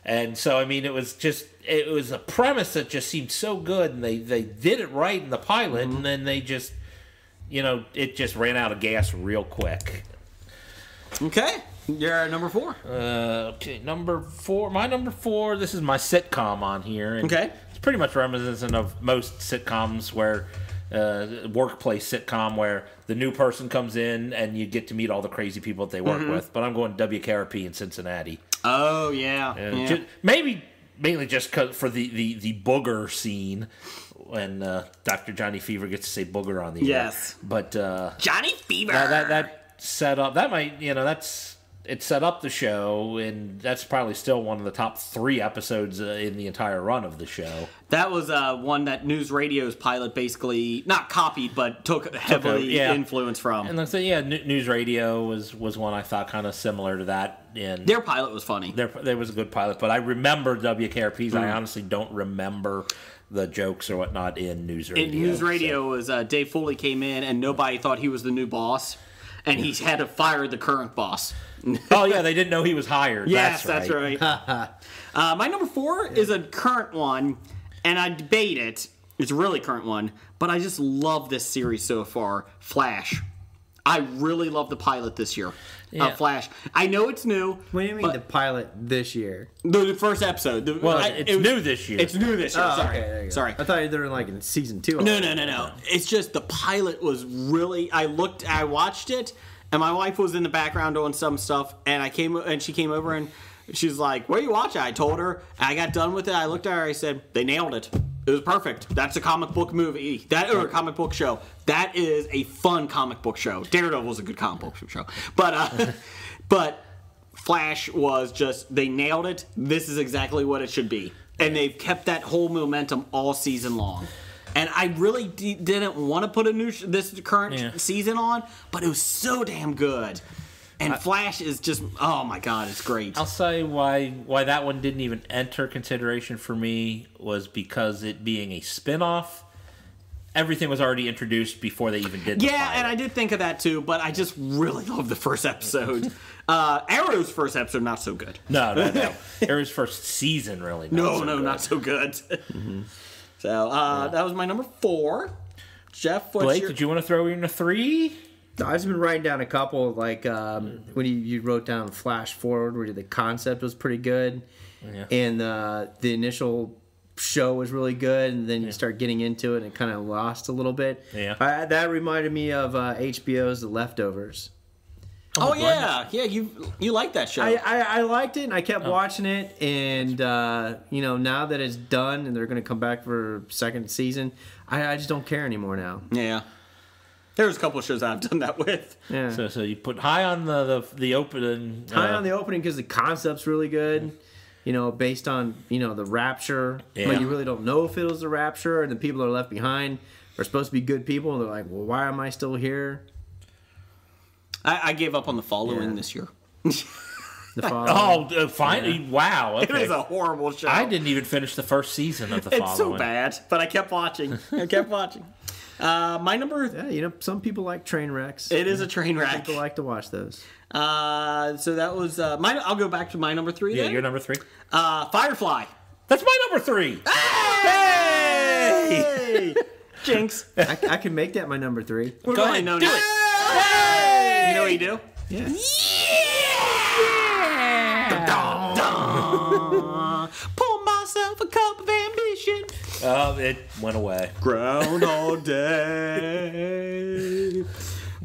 And so, I mean, it was a premise that just seemed so good, and they did it right in the pilot, and then they just, it just ran out of gas real quick.
Okay. You're number 4.
Okay, number 4. My number 4, this is my sitcom on here. And
Okay.
It's pretty much reminiscent of most sitcoms where, workplace sitcom where the new person comes in and you get to meet all the crazy people that they work with. But I'm going WKRP in Cincinnati.
Oh, yeah.
Mainly just for the booger scene when Dr. Johnny Fever gets to say booger on the air.
Yes.
But
Johnny Fever.
That set up, it set up the show, and that's probably still one of the top 3 episodes in the entire run of the show.
That was one that News Radio's pilot basically not copied, but took heavily influence from.
And let's say, News Radio was one I thought kind of similar to that. And
their pilot was funny.
There was a good pilot, but I remember WKRP's. I honestly don't remember the jokes or whatnot in News Radio.
In News Radio was Dave Foley came in, and nobody thought he was the new boss, and he had to fire the current boss.
Oh, yeah, they didn't know he was hired.
Yes, that's right. My number 4 is a current one, and I debate it. It's a really current one, but I just love this series so far, Flash. I really love the pilot this year of Flash. I know it's new.
What do you mean the pilot this year?
The first episode.
It's new this year.
It's new this year.
Oh,
Sorry.
okay, there you go.
Sorry.
I thought they were in season 2.
No. It's just the pilot was really. I watched it, and my wife was in the background doing some stuff, and she came over and she's like, "What are you watching?" I told her, and I got done with it. I looked at her. I said, "They nailed it. It was perfect. That's a comic book movie. Or a comic book show. That is a fun comic book show. Daredevil was a good comic book show, but Flash was just they nailed it. This is exactly what it should be, and they've kept that whole momentum all season long." And I really didn't want to put this current season on, but it was so damn good. And Flash is just, oh my God, it's great.
I'll say why that one didn't even enter consideration for me was because it being a spin-off, everything was already introduced before they even did the pilot.
And I did think of that too, but I just really love the first episode. Arrow's first episode, not so good.
No. Arrow's first season, really.
Not so good. So that was my number 4. Jeff,
Blake, did you want to throw in a 3?
I've just been writing down a couple, when you wrote down Flash Forward, where the concept was pretty good, and the initial show was really good, and then you start getting into it, and it kind of lost a little bit.
Yeah.
That reminded me of HBO's The Leftovers.
Oh yeah, you like that show.
I liked it, and I kept watching it, and now that it's done, and they're going to come back for a second season, I just don't care anymore now.
Yeah. There's a couple of shows I've done that with.
Yeah.
So you put high on the opening.
High on the opening because the concept's really good. Based on the Rapture, but you really don't know if it was the Rapture, and the people that are left behind are supposed to be good people, and they're like, well, why am I still here?
I gave up on The Following this year.
The Following.
Oh, finally! Yeah. Wow. Okay.
It is a horrible show.
I didn't even finish the first season of The Following.
It's so bad, but I kept watching. My number...
Yeah, some people like train wrecks.
It is a train wreck.
People like to watch those.
So that was... I'll go back to my number 3 then.
Yeah, your number 3.
Firefly.
That's my number 3.
Hey! Jinx.
I can make that my number 3.
Go ahead, do it.
Hey!
You know what you do?
Yeah.
Pour myself a cup of ambition.
Oh, it went away.
Groundhog Day.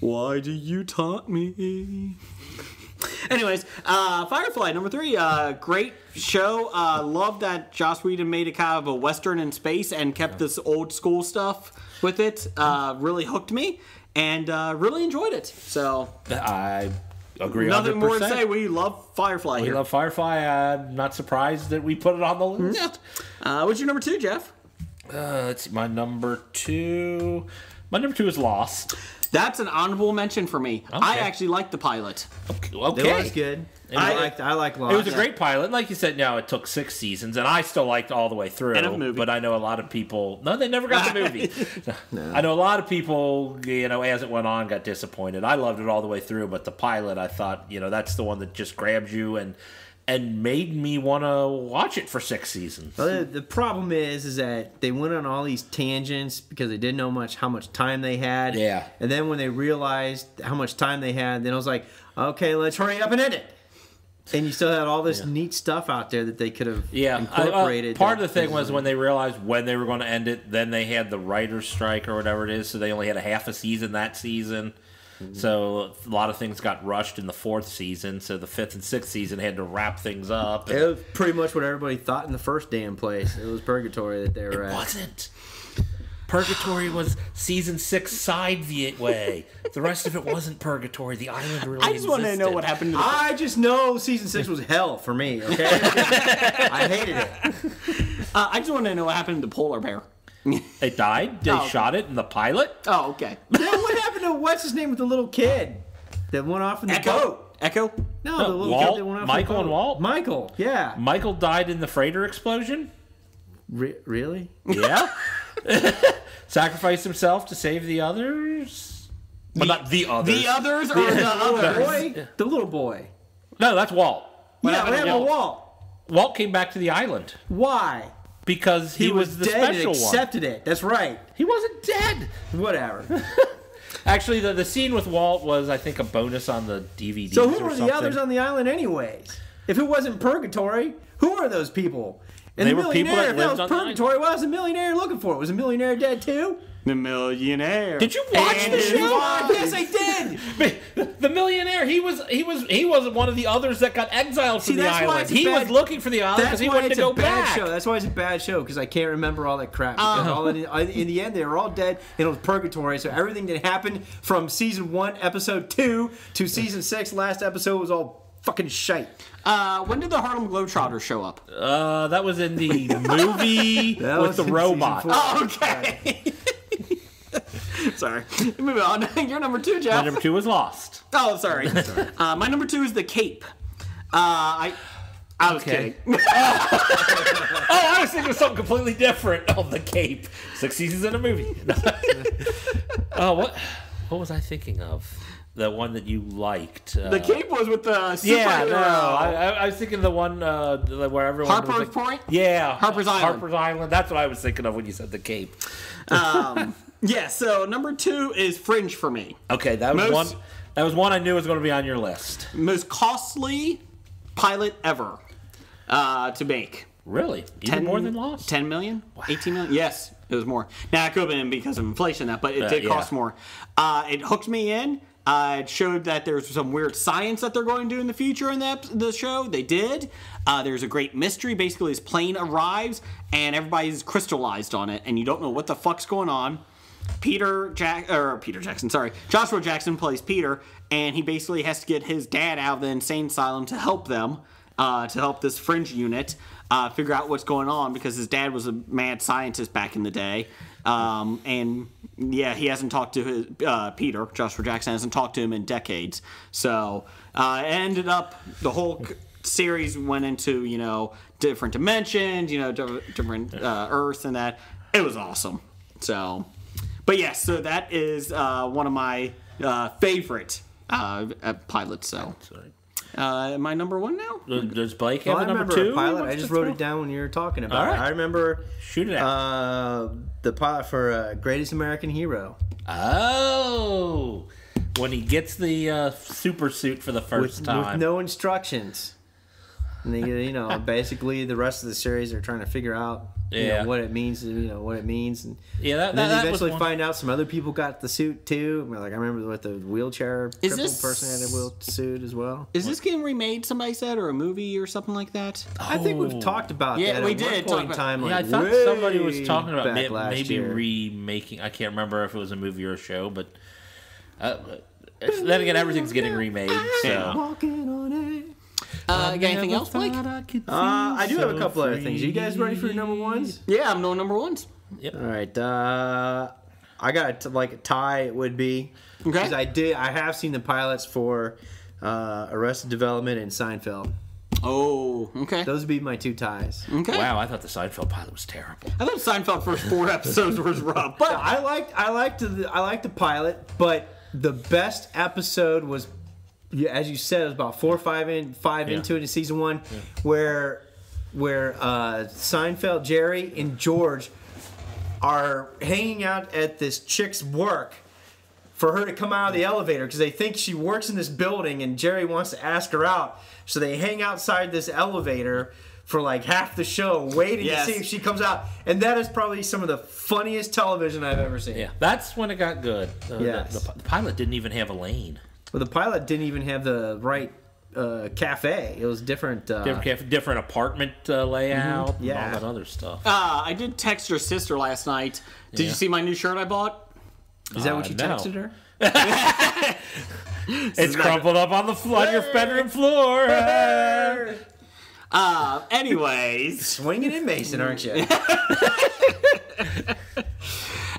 Why do you taunt me? Anyways, Firefly, number 3. Great show. Love that Joss Whedon made it kind of a Western in space and kept this old school stuff with it. Really hooked me and really enjoyed it. So
I agree.
Nothing
100%.
more to say. We love Firefly.
We love Firefly. I'm not surprised that we put it on the list.
Yeah. What's your number 2, Jeff?
Let's see. My number 2 is Lost.
That's an honorable mention for me. Okay. I actually like the pilot.
Okay.
It was good. I like Lost.
It was a great pilot. Like you said, now it took 6 seasons, and I still liked all the way through.
And a movie.
But I know a lot of people... No, they never got the movie. No. I know a lot of people, as it went on, got disappointed. I loved it all the way through, but the pilot, I thought, that's the one that just grabs you and made me want to watch it for 6 seasons.
Well, the problem is that they went on all these tangents because they didn't know how much time they had.
Yeah.
And then when they realized how much time they had, then I was like, okay, let's hurry up and end it. And you still had all this neat stuff out there that they could have incorporated.
Part of the thing was when they realized when they were going to end it, then they had the writer's strike or whatever it is, so they only had a half a season that season. So a lot of things got rushed in the 4th season, so the 5th and 6th season had to wrap things up.
It was pretty much what everybody thought in the first damn place. It was Purgatory that they were at.
It wasn't. Purgatory was season 6 side way. The rest of it wasn't Purgatory. The island really
I just want to know what happened to
I just know season 6 was hell for me, okay? I hated it.
I just want to know what happened to the polar bear.
It died? They shot it in the pilot?
Oh, okay.
Then what happened to what's his name with the little kid that went off in the boat?
Echo?
No, the little
Walt?
kid that went off
Michael
in the boat.
and Walt?
Michael, yeah.
Michael died in the freighter explosion?
Really?
Yeah. Sacrificed himself to save the others? But not the others.
The others or the others?
Boy? The little boy.
No, that's Walt.
What happened to Walt?
Walt came back to the island.
Why?
Because he was the
dead
special
and accepted it. That's right.
He wasn't dead.
Whatever.
Actually, the scene with Walt was, I think, a bonus on the DVD.
So who were the others on the island anyways? If it wasn't Purgatory, who are those people? And
They
the
were people
millionaire,
that
if
lived
that
on
was
the
Purgatory, what was the millionaire looking for? Was the millionaire dead too?
The millionaire.
Did you watch the show?
Yes, I did.
The millionaire. He was one of the others that got exiled from the island. He was looking for the island because he wanted to go back.
Show. That's why it's a bad show, because I can't remember all that crap. Because in the end, they were all dead, and it was Purgatory. So everything that happened from season 1, episode 2 to season 6, last episode, was all fucking shite.
When did the Harlem Globetrotters show up?
That was in the movie with the robot.
Oh, okay. Sorry. Moving on. Your number 2, Jeff.
My number 2 was Lost.
Oh, sorry. My number 2 is The Cape. I was kidding.
I was thinking of something completely different. Oh, The Cape. 6 seasons in a movie. What was I thinking of? The one that you liked.
The Cape was with the superhero.
Yeah, no. I was thinking the one where everyone
Harper's
was like,
Point?
Yeah.
Harper's Island.
Harper's Island. That's what I was thinking of when you said The Cape.
Yeah, so number 2 is Fringe for me.
Okay, that was one I knew was going to be on your list.
Most costly pilot ever to make.
Really? Even more than Lost?
10 million? Wow. 18 million? Yes, it was more. Now, it could have been because of inflation, but it did cost more. It hooked me in. It showed that there's some weird science that they're going to do in the future in the show. They did. There's a great mystery. Basically, his plane arrives, and everybody's crystallized on it, and you don't know what the fuck's going on. Joshua Jackson plays Peter, and he basically has to get his dad out of the insane asylum to help them, to help this Fringe unit figure out what's going on, because his dad was a mad scientist back in the day. And yeah, he hasn't talked to his Peter. Joshua Jackson hasn't talked to him in decades. So it ended up the whole series went into different dimensions, different Earths and that. It was awesome. So, but yes, so that is one of my favorite pilots. So. Am I number 1 now?
Does Blake have a number 2?
Pilot. I just wrote it down when you were talking about it. I remember.
Shoot it out.
The pilot for Greatest American Hero.
Oh, when he gets the super suit for the first time
with no instructions, and they, basically the rest of the series they're trying to figure out. What it means, what it means, and
then
they eventually find out some other people got the suit too. Like I remember with the wheelchair crippled person had a wheel suit as well.
Is this getting remade? Somebody said, or a movie or something like that?
I think we've talked about that.
Yeah, we
at
did.
One point in time.
I thought somebody was talking about maybe remaking. I can't remember if it was a movie or a show, but then again, everything's getting remade. So.
Walking on it.
Got anything else, Blake?
I do have a couple other things. Are you guys ready for your number 1s?
Yeah, I'm doing number 1s.
Yep.
All right. I got a tie. It would be because I have seen the pilots for Arrested Development, and Seinfeld.
Oh, okay.
Those would be my 2 ties.
Okay.
Wow, I thought the Seinfeld pilot was terrible.
I thought Seinfeld first 4 episodes was rough, but
I liked the pilot, but the best episode was, as you said, it was about 4 or 5 into it in season 1, where Seinfeld, Jerry, and George are hanging out at this chick's work for her to come out of the elevator because they think she works in this building and Jerry wants to ask her out. So they hang outside this elevator for like half the show waiting to see if she comes out. And that is probably some of the funniest television I've ever seen.
Yeah, that's when it got good.
Yes.
The pilot didn't even have a lane.
Well, the pilot didn't even have the right cafe. It was different.
Different apartment layout and
Yeah.
all that other stuff.
I did text your sister last night. Did you see my new shirt I bought?
Is that what you
no.
texted her?
It's crumpled up on your bedroom floor.
Anyways.
Swinging in Mason, aren't you?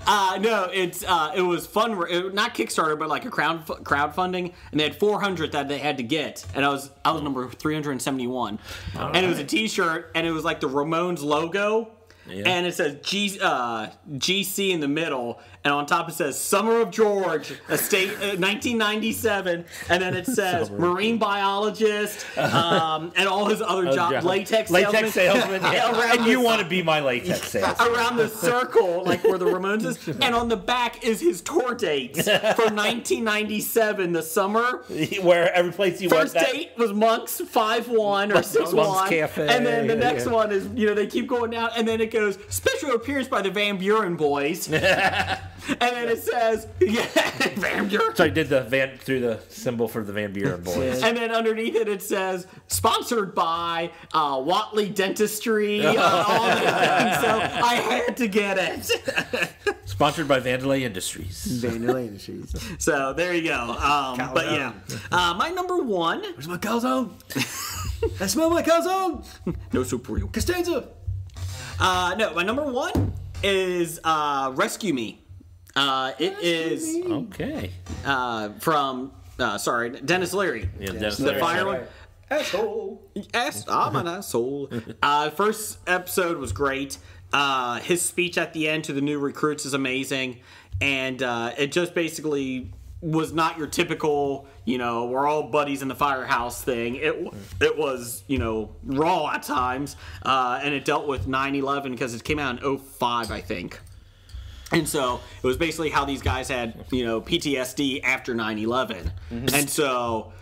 No, it was fun. Not Kickstarter, but like a crowdfunding, and they had 400 that they had to get, and I was number 371, and it was a T-shirt, and it was like the Ramones logo. Yeah. And it says GC in the middle, and on top it says Summer of George, 1997, and then it says Marine biologist, and all his other jobs, latex
salesman. Yeah. And you want to be my latex salesman.
Around the circle, like where the Ramones is, and on the back is his tour dates for 1997, the summer.
Where every place you went.
First date was Monk's 5-1 or 6-1,
Monk's Cafe,
and then the next one is they keep going down, and then it goes special appearance by the Van Buren Boys, and then it says Van Buren.
So I did through the symbol for the Van Buren Boys,
and then underneath it says sponsored by Watley Dentistry. All that things. So I had to get it.
Sponsored by Vandelay Industries.
Vandelay Industries.
So there you go. But yeah, my number 1.
Where's my calzone? I smell my calzone.
No soup for you.
Costanza.
No, my number 1 is Rescue Me. It is
okay.
From Dennis Leary.
Yeah, Dennis
the
Leary.
fire one.
Asshole.
I'm an asshole. First episode was great. His speech at the end to the new recruits is amazing, and it just basically was not your typical, we're all buddies in the firehouse thing. It was, raw at times, and it dealt with 9/11 because it came out in 2005, I think. And so it was basically how these guys had, PTSD after 9/11. And so,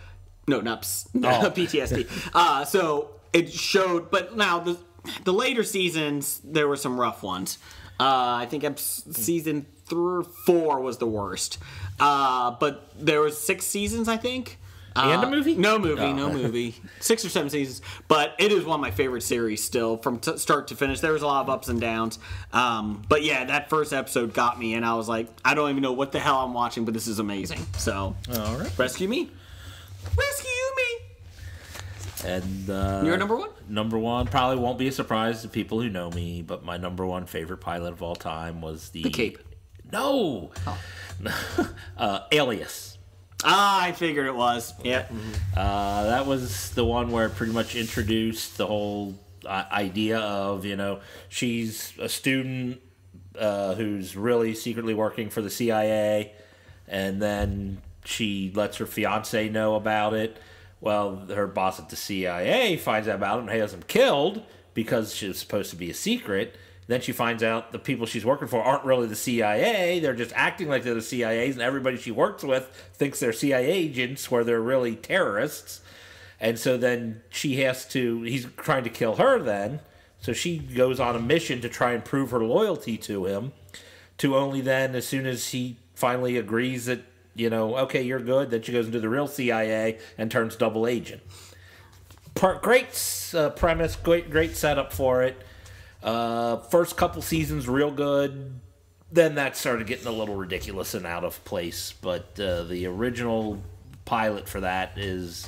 not PTSD. So it showed, but now the later seasons, there were some rough ones. I think season 3 or 4 was the worst. But there was 6 seasons, I think.
And a movie?
No movie. 6 or 7 seasons. But it is one of my favorite series still, from start to finish. There was a lot of ups and downs. But yeah, that first episode got me, and I was like, I don't even know what the hell I'm watching, but this is amazing. So,
all right.
Rescue Me.
And
your number 1?
Number 1 probably won't be a surprise to people who know me, but my number 1 favorite pilot of all time was the
Cape.
No, Alias.
I figured it was. Yeah.
That was the one where it pretty much introduced the whole idea of she's a student who's really secretly working for the CIA, and then she lets her fiance know about it. Well, her boss at the CIA finds out about it and has him killed because she was supposed to be a secret. Then she finds out the people she's working for aren't really the CIA. They're just acting like they're the CIAs, and everybody she works with thinks they're CIA agents where they're really terrorists. And so then he's trying to kill her then. So she goes on a mission to try and prove her loyalty to him, to only then, as soon as he finally agrees that, okay, you're good, then she goes into the real CIA and turns double agent. Great premise, great setup for it. First couple seasons real good. Then that started getting a little ridiculous and out of place. But the original pilot for that is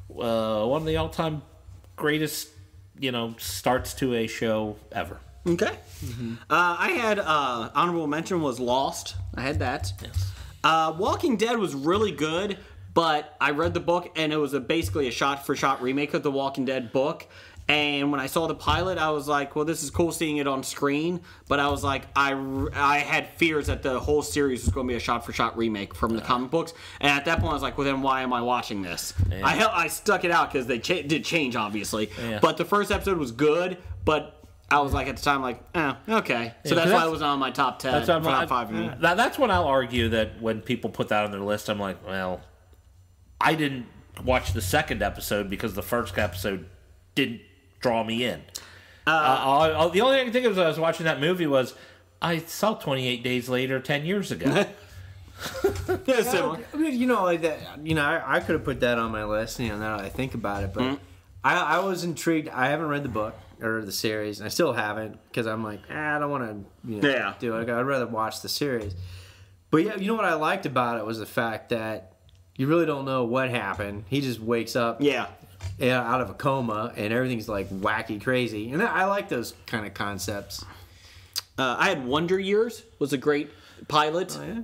one of the all-time greatest, starts to a show ever.
Okay. I had honorable mention was Lost. I had that.
Yes.
Walking Dead was really good, but I read the book, and it was basically a shot-for-shot remake of the Walking Dead book. And when I saw the pilot, I was like, well, this is cool seeing it on screen. But I was like, I had fears that the whole series was going to be a shot-for-shot remake from the comic books. And at that point, I was like, well, then why am I watching this? Yeah. I stuck it out because they did change, obviously. Yeah. But the first episode was good, but I was like, at the time, like, okay. So that's why it was on my top 10.
That's
top 5.
That's when I'll argue that when people put that on their list, I'm like, well, I didn't watch the second episode because the first episode didn't draw me in. The only thing I can think of as I was watching that movie was I saw 28 Days Later 10 years ago.
Yeah, similar.
I mean, like that. I could have put that on my list. Now that I think about it, but I was intrigued. I haven't read the book or the series, and I still haven't because I'm like, I don't want to do it. I'd rather watch the series. But yeah, what I liked about it was the fact that you really don't know what happened. He just wakes up.
Yeah.
Out of a coma, and everything's like wacky crazy, and I like those kind of concepts.
I had Wonder Years was a great pilot.
Oh,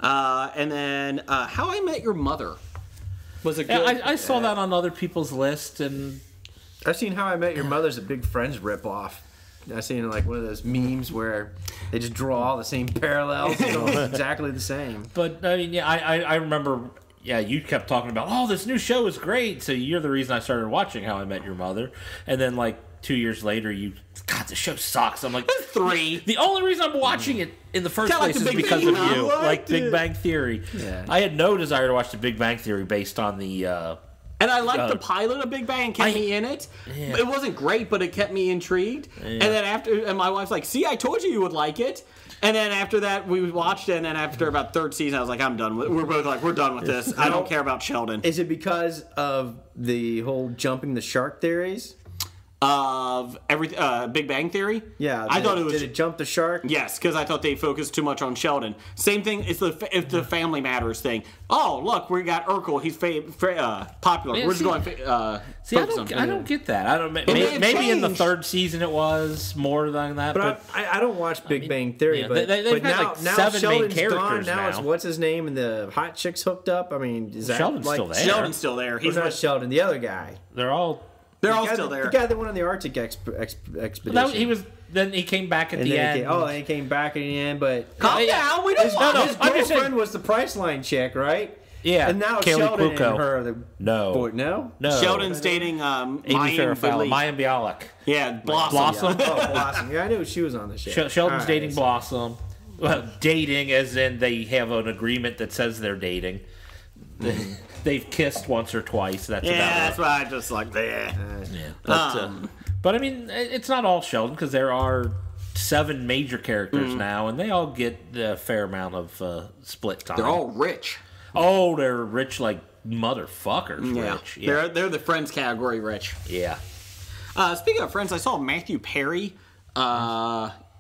yeah?
And then How I Met Your Mother was a good.
I saw that on other people's list, and
I've seen How I Met Your Mother's a Big Friends ripoff. I've seen like one of those memes where they just draw all the same parallels, exactly the same.
But I mean, I remember. Yeah, you kept talking about, this new show is great. So you're the reason I started watching How I Met Your Mother. And then, 2 years later, God, the show sucks. I'm like,
3.
The only reason I'm watching it in the first place is because of you. Like Big Bang Theory.
Yeah.
I had no desire to watch the Big Bang Theory based on the...
and I liked the pilot of Big Bang and kept me in it. Yeah. It wasn't great, but it kept me intrigued. Yeah. And then my wife's like, see, I told you would like it. And then after that, we watched it, and then after about third season, I was like, I'm done with it. We're both like, we're done with this. I don't care about Sheldon.
Is it because of the whole jumping the shark theories?
Of Big Bang Theory?
Yeah.
I thought it was...
Did it jump the shark?
Yes, because I thought they focused too much on Sheldon. Same thing, it's the Family Matters thing. Oh, look, we got Urkel. He's popular.
Yeah,
we're just going
I don't get that. I don't. Maybe in the third season it was more than that.
But I don't watch Big Bang Theory. But
they've
now,
got 7
Sheldon's
main characters
gone. Now
now.
it's what's his name and the hot chicks hooked up. I mean, is that
Sheldon's still there?
Sheldon's still there.
He's not Sheldon. The other guy.
They're all
still there.
The guy that went on the Arctic expedition.
Then he came back at the end.
And he came back at the end. But
calm down. We don't want
his girlfriend was the Priceline chick, right?
Yeah.
And now
Kaylee
Sheldon
Cuoco.
and her.
No.
Sheldon's dating
Amy Bialik.
Yeah, Blossom.
Blossom. Yeah, I knew she was on the show.
Sheldon's dating Blossom. Well, dating as in they have an agreement that says they're dating. They've kissed once or twice. That's about it.
That's why I just like that.
But I mean, it's not all Sheldon because there are 7 major characters now, and they all get a fair amount of split time.
They're all rich.
Oh, they're rich like motherfuckers.
Yeah.
Rich. Yeah.
They're the Friends category rich.
Yeah.
Speaking of Friends, I saw Matthew Perry.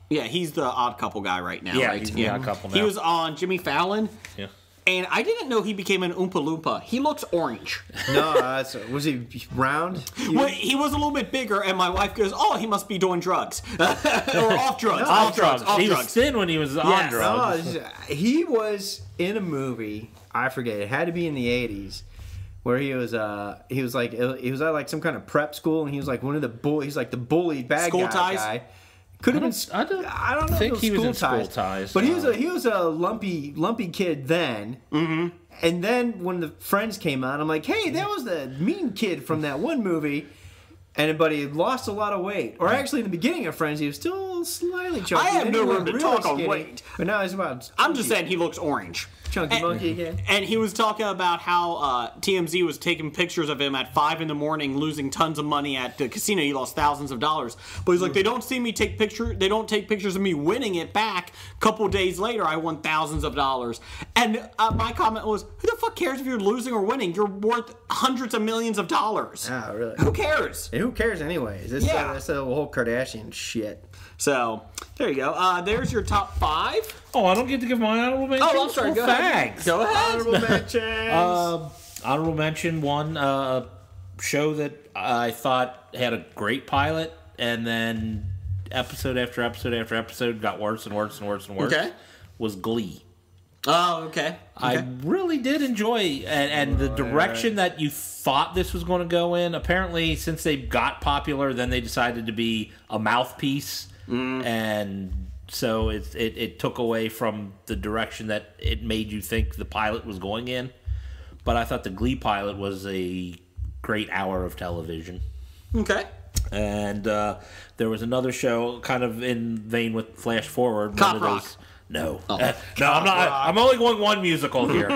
He's the Odd Couple guy right now.
Yeah,
right?
he's the Odd Couple now.
He was on Jimmy Fallon.
Yeah.
And I didn't know he became an Oompa Loompa. He looks orange.
No, was he round?
Well, he was a little bit bigger, and my wife goes, "Oh, he must be doing drugs or off drugs."
Off drugs. He was thin when he was on drugs.
No, he was in a movie. I forget. It had to be in the '80s, where he was at some kind of prep school, and he was like one of the he's like the bully bad
School ties?
guy. Could have been. I don't know.
Think
if
he was in
School
School Ties.
But he was a lumpy kid then. Mm-hmm. And then when the Friends came out, I'm like, hey, that was the mean kid from that one movie. But he lost a lot of weight. Or actually, in the beginning of Friends, he was still slightly chunky.
I have no room to talk on weight.
But now he's about.
I'm just saying he looks orange.
Chunky monkey again.
And he was talking about how TMZ was taking pictures of him at 5 a.m. losing tons of money at the casino. He lost thousands of dollars. But he's like, they don't see me take pictures. They don't take pictures of me winning it back. A couple days later, I won thousands of dollars. And my comment was, who the fuck cares if you're losing or winning? You're worth hundreds of millions of dollars.
Oh, really?
Who cares?
And who cares anyways? That's the whole Kardashian shit.
So, there you go. There's your top 5.
Oh, I don't get to give my honorable mention.
Oh, I'm sorry. Go ahead. Go ahead.
Honorable mentions.
Honorable mention, one show that I thought had a great pilot, and then episode after episode after episode got worse and worse and worse and worse.
Okay.
Was Glee.
Oh, okay.
I really did enjoy, and the direction that you thought this was going to go in. Apparently, since they got popular, then they decided to be a mouthpiece, and so it took away from the direction that it made you think the pilot was going in. But I thought the Glee pilot was a great hour of television.
Okay.
And there was another show, kind of in vein with Flash Forward.
Cop Rock.
No, no, I'm not. I'm only going one musical here.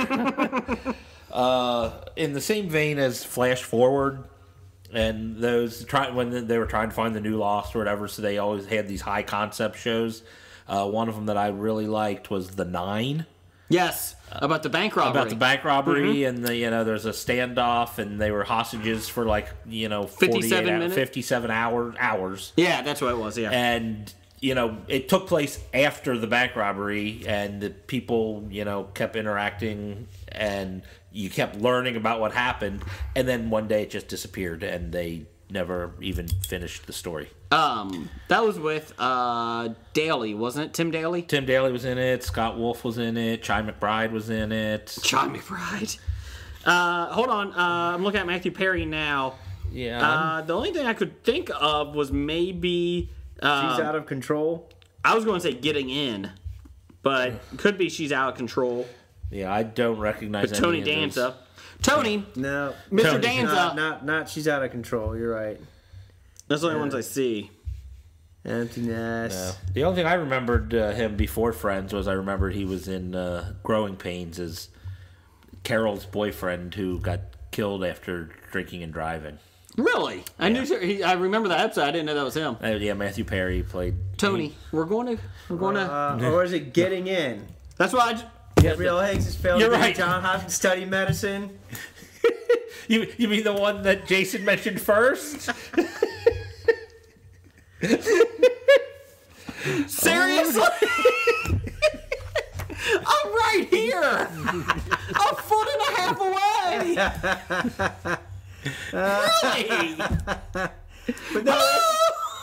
In the same vein as Flash Forward, and those when they were trying to find the new Lost or whatever, so they always had these high concept shows. One of them that I really liked was The Nine.
Yes, about the bank robbery. And there's a standoff, and they were hostages for 57 hours. Yeah, that's what it was. Yeah,
and it took place after the bank robbery, and the people, kept interacting, and you kept learning about what happened, and then one day it just disappeared, and they never even finished the story.
That was with Daly, wasn't it? Tim Daly?
Tim Daly was in it. Scott Wolf was in it. Chi McBride was in it.
Chi McBride. Hold on. I'm looking at Matthew Perry now.
Yeah.
The only thing I could think of was maybe...
She's Out of Control?
I was going to say Getting In, but could be She's Out of Control.
Yeah, I don't recognize
any Tony Danza. Tony.
No.
Mr.
Tony.
Danza.
Not She's Out of Control. You're right.
That's the only ones I see.
Emptiness.
No. The only thing I remembered him before Friends was I remembered he was in Growing Pains as Carol's boyfriend who got killed after drinking and driving.
Really? Yeah. I remember that episode. I didn't know that was him.
Yeah, Matthew Perry played
Tony. We're going to.
Or is it Getting In?
That's why
Gabrielle Higgs has failed to John Hopkins study medicine.
You mean the one that Jason mentioned first?
Seriously? I'm right here. A foot and a half away. Really?
But no,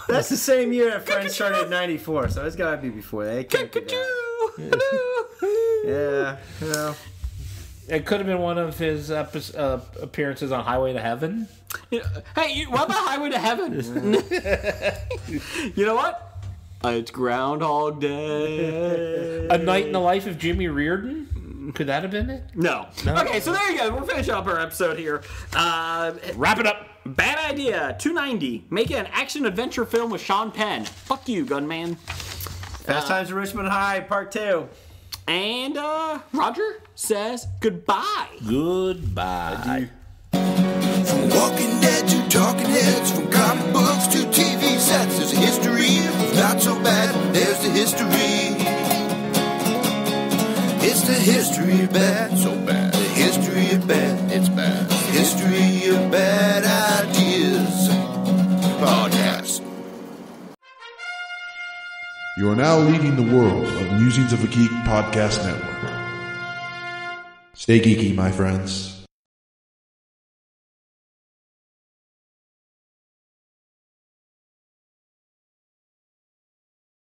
that's the same year that Friends started in '94, so it's got to be before that. It can't be that. Yeah.
It could have been one of his appearances on Highway to Heaven.
Hey, what about Highway to Heaven? You know what? It's Groundhog Day.
A Night in the Life of Jimmy Reardon? Could that have been it?
No. Okay, so there you go. We're finishing up our episode here.
Wrap it up.
Bad idea. 290. Make an action-adventure film with Sean Penn. Fuck you, gunman.
Fast Times at Richmond High, Part 2.
And Roger says goodbye.
Goodbye.
From Walking Dead to Talking Heads, from comic books to TV sets, there's a history. Not so bad, there's the history. It's the history of bad, so bad. The history of bad, it's bad. The history of bad ideas. Podcast.
You are now leading the world of Musings of a Geek podcast network. Stay geeky, my friends.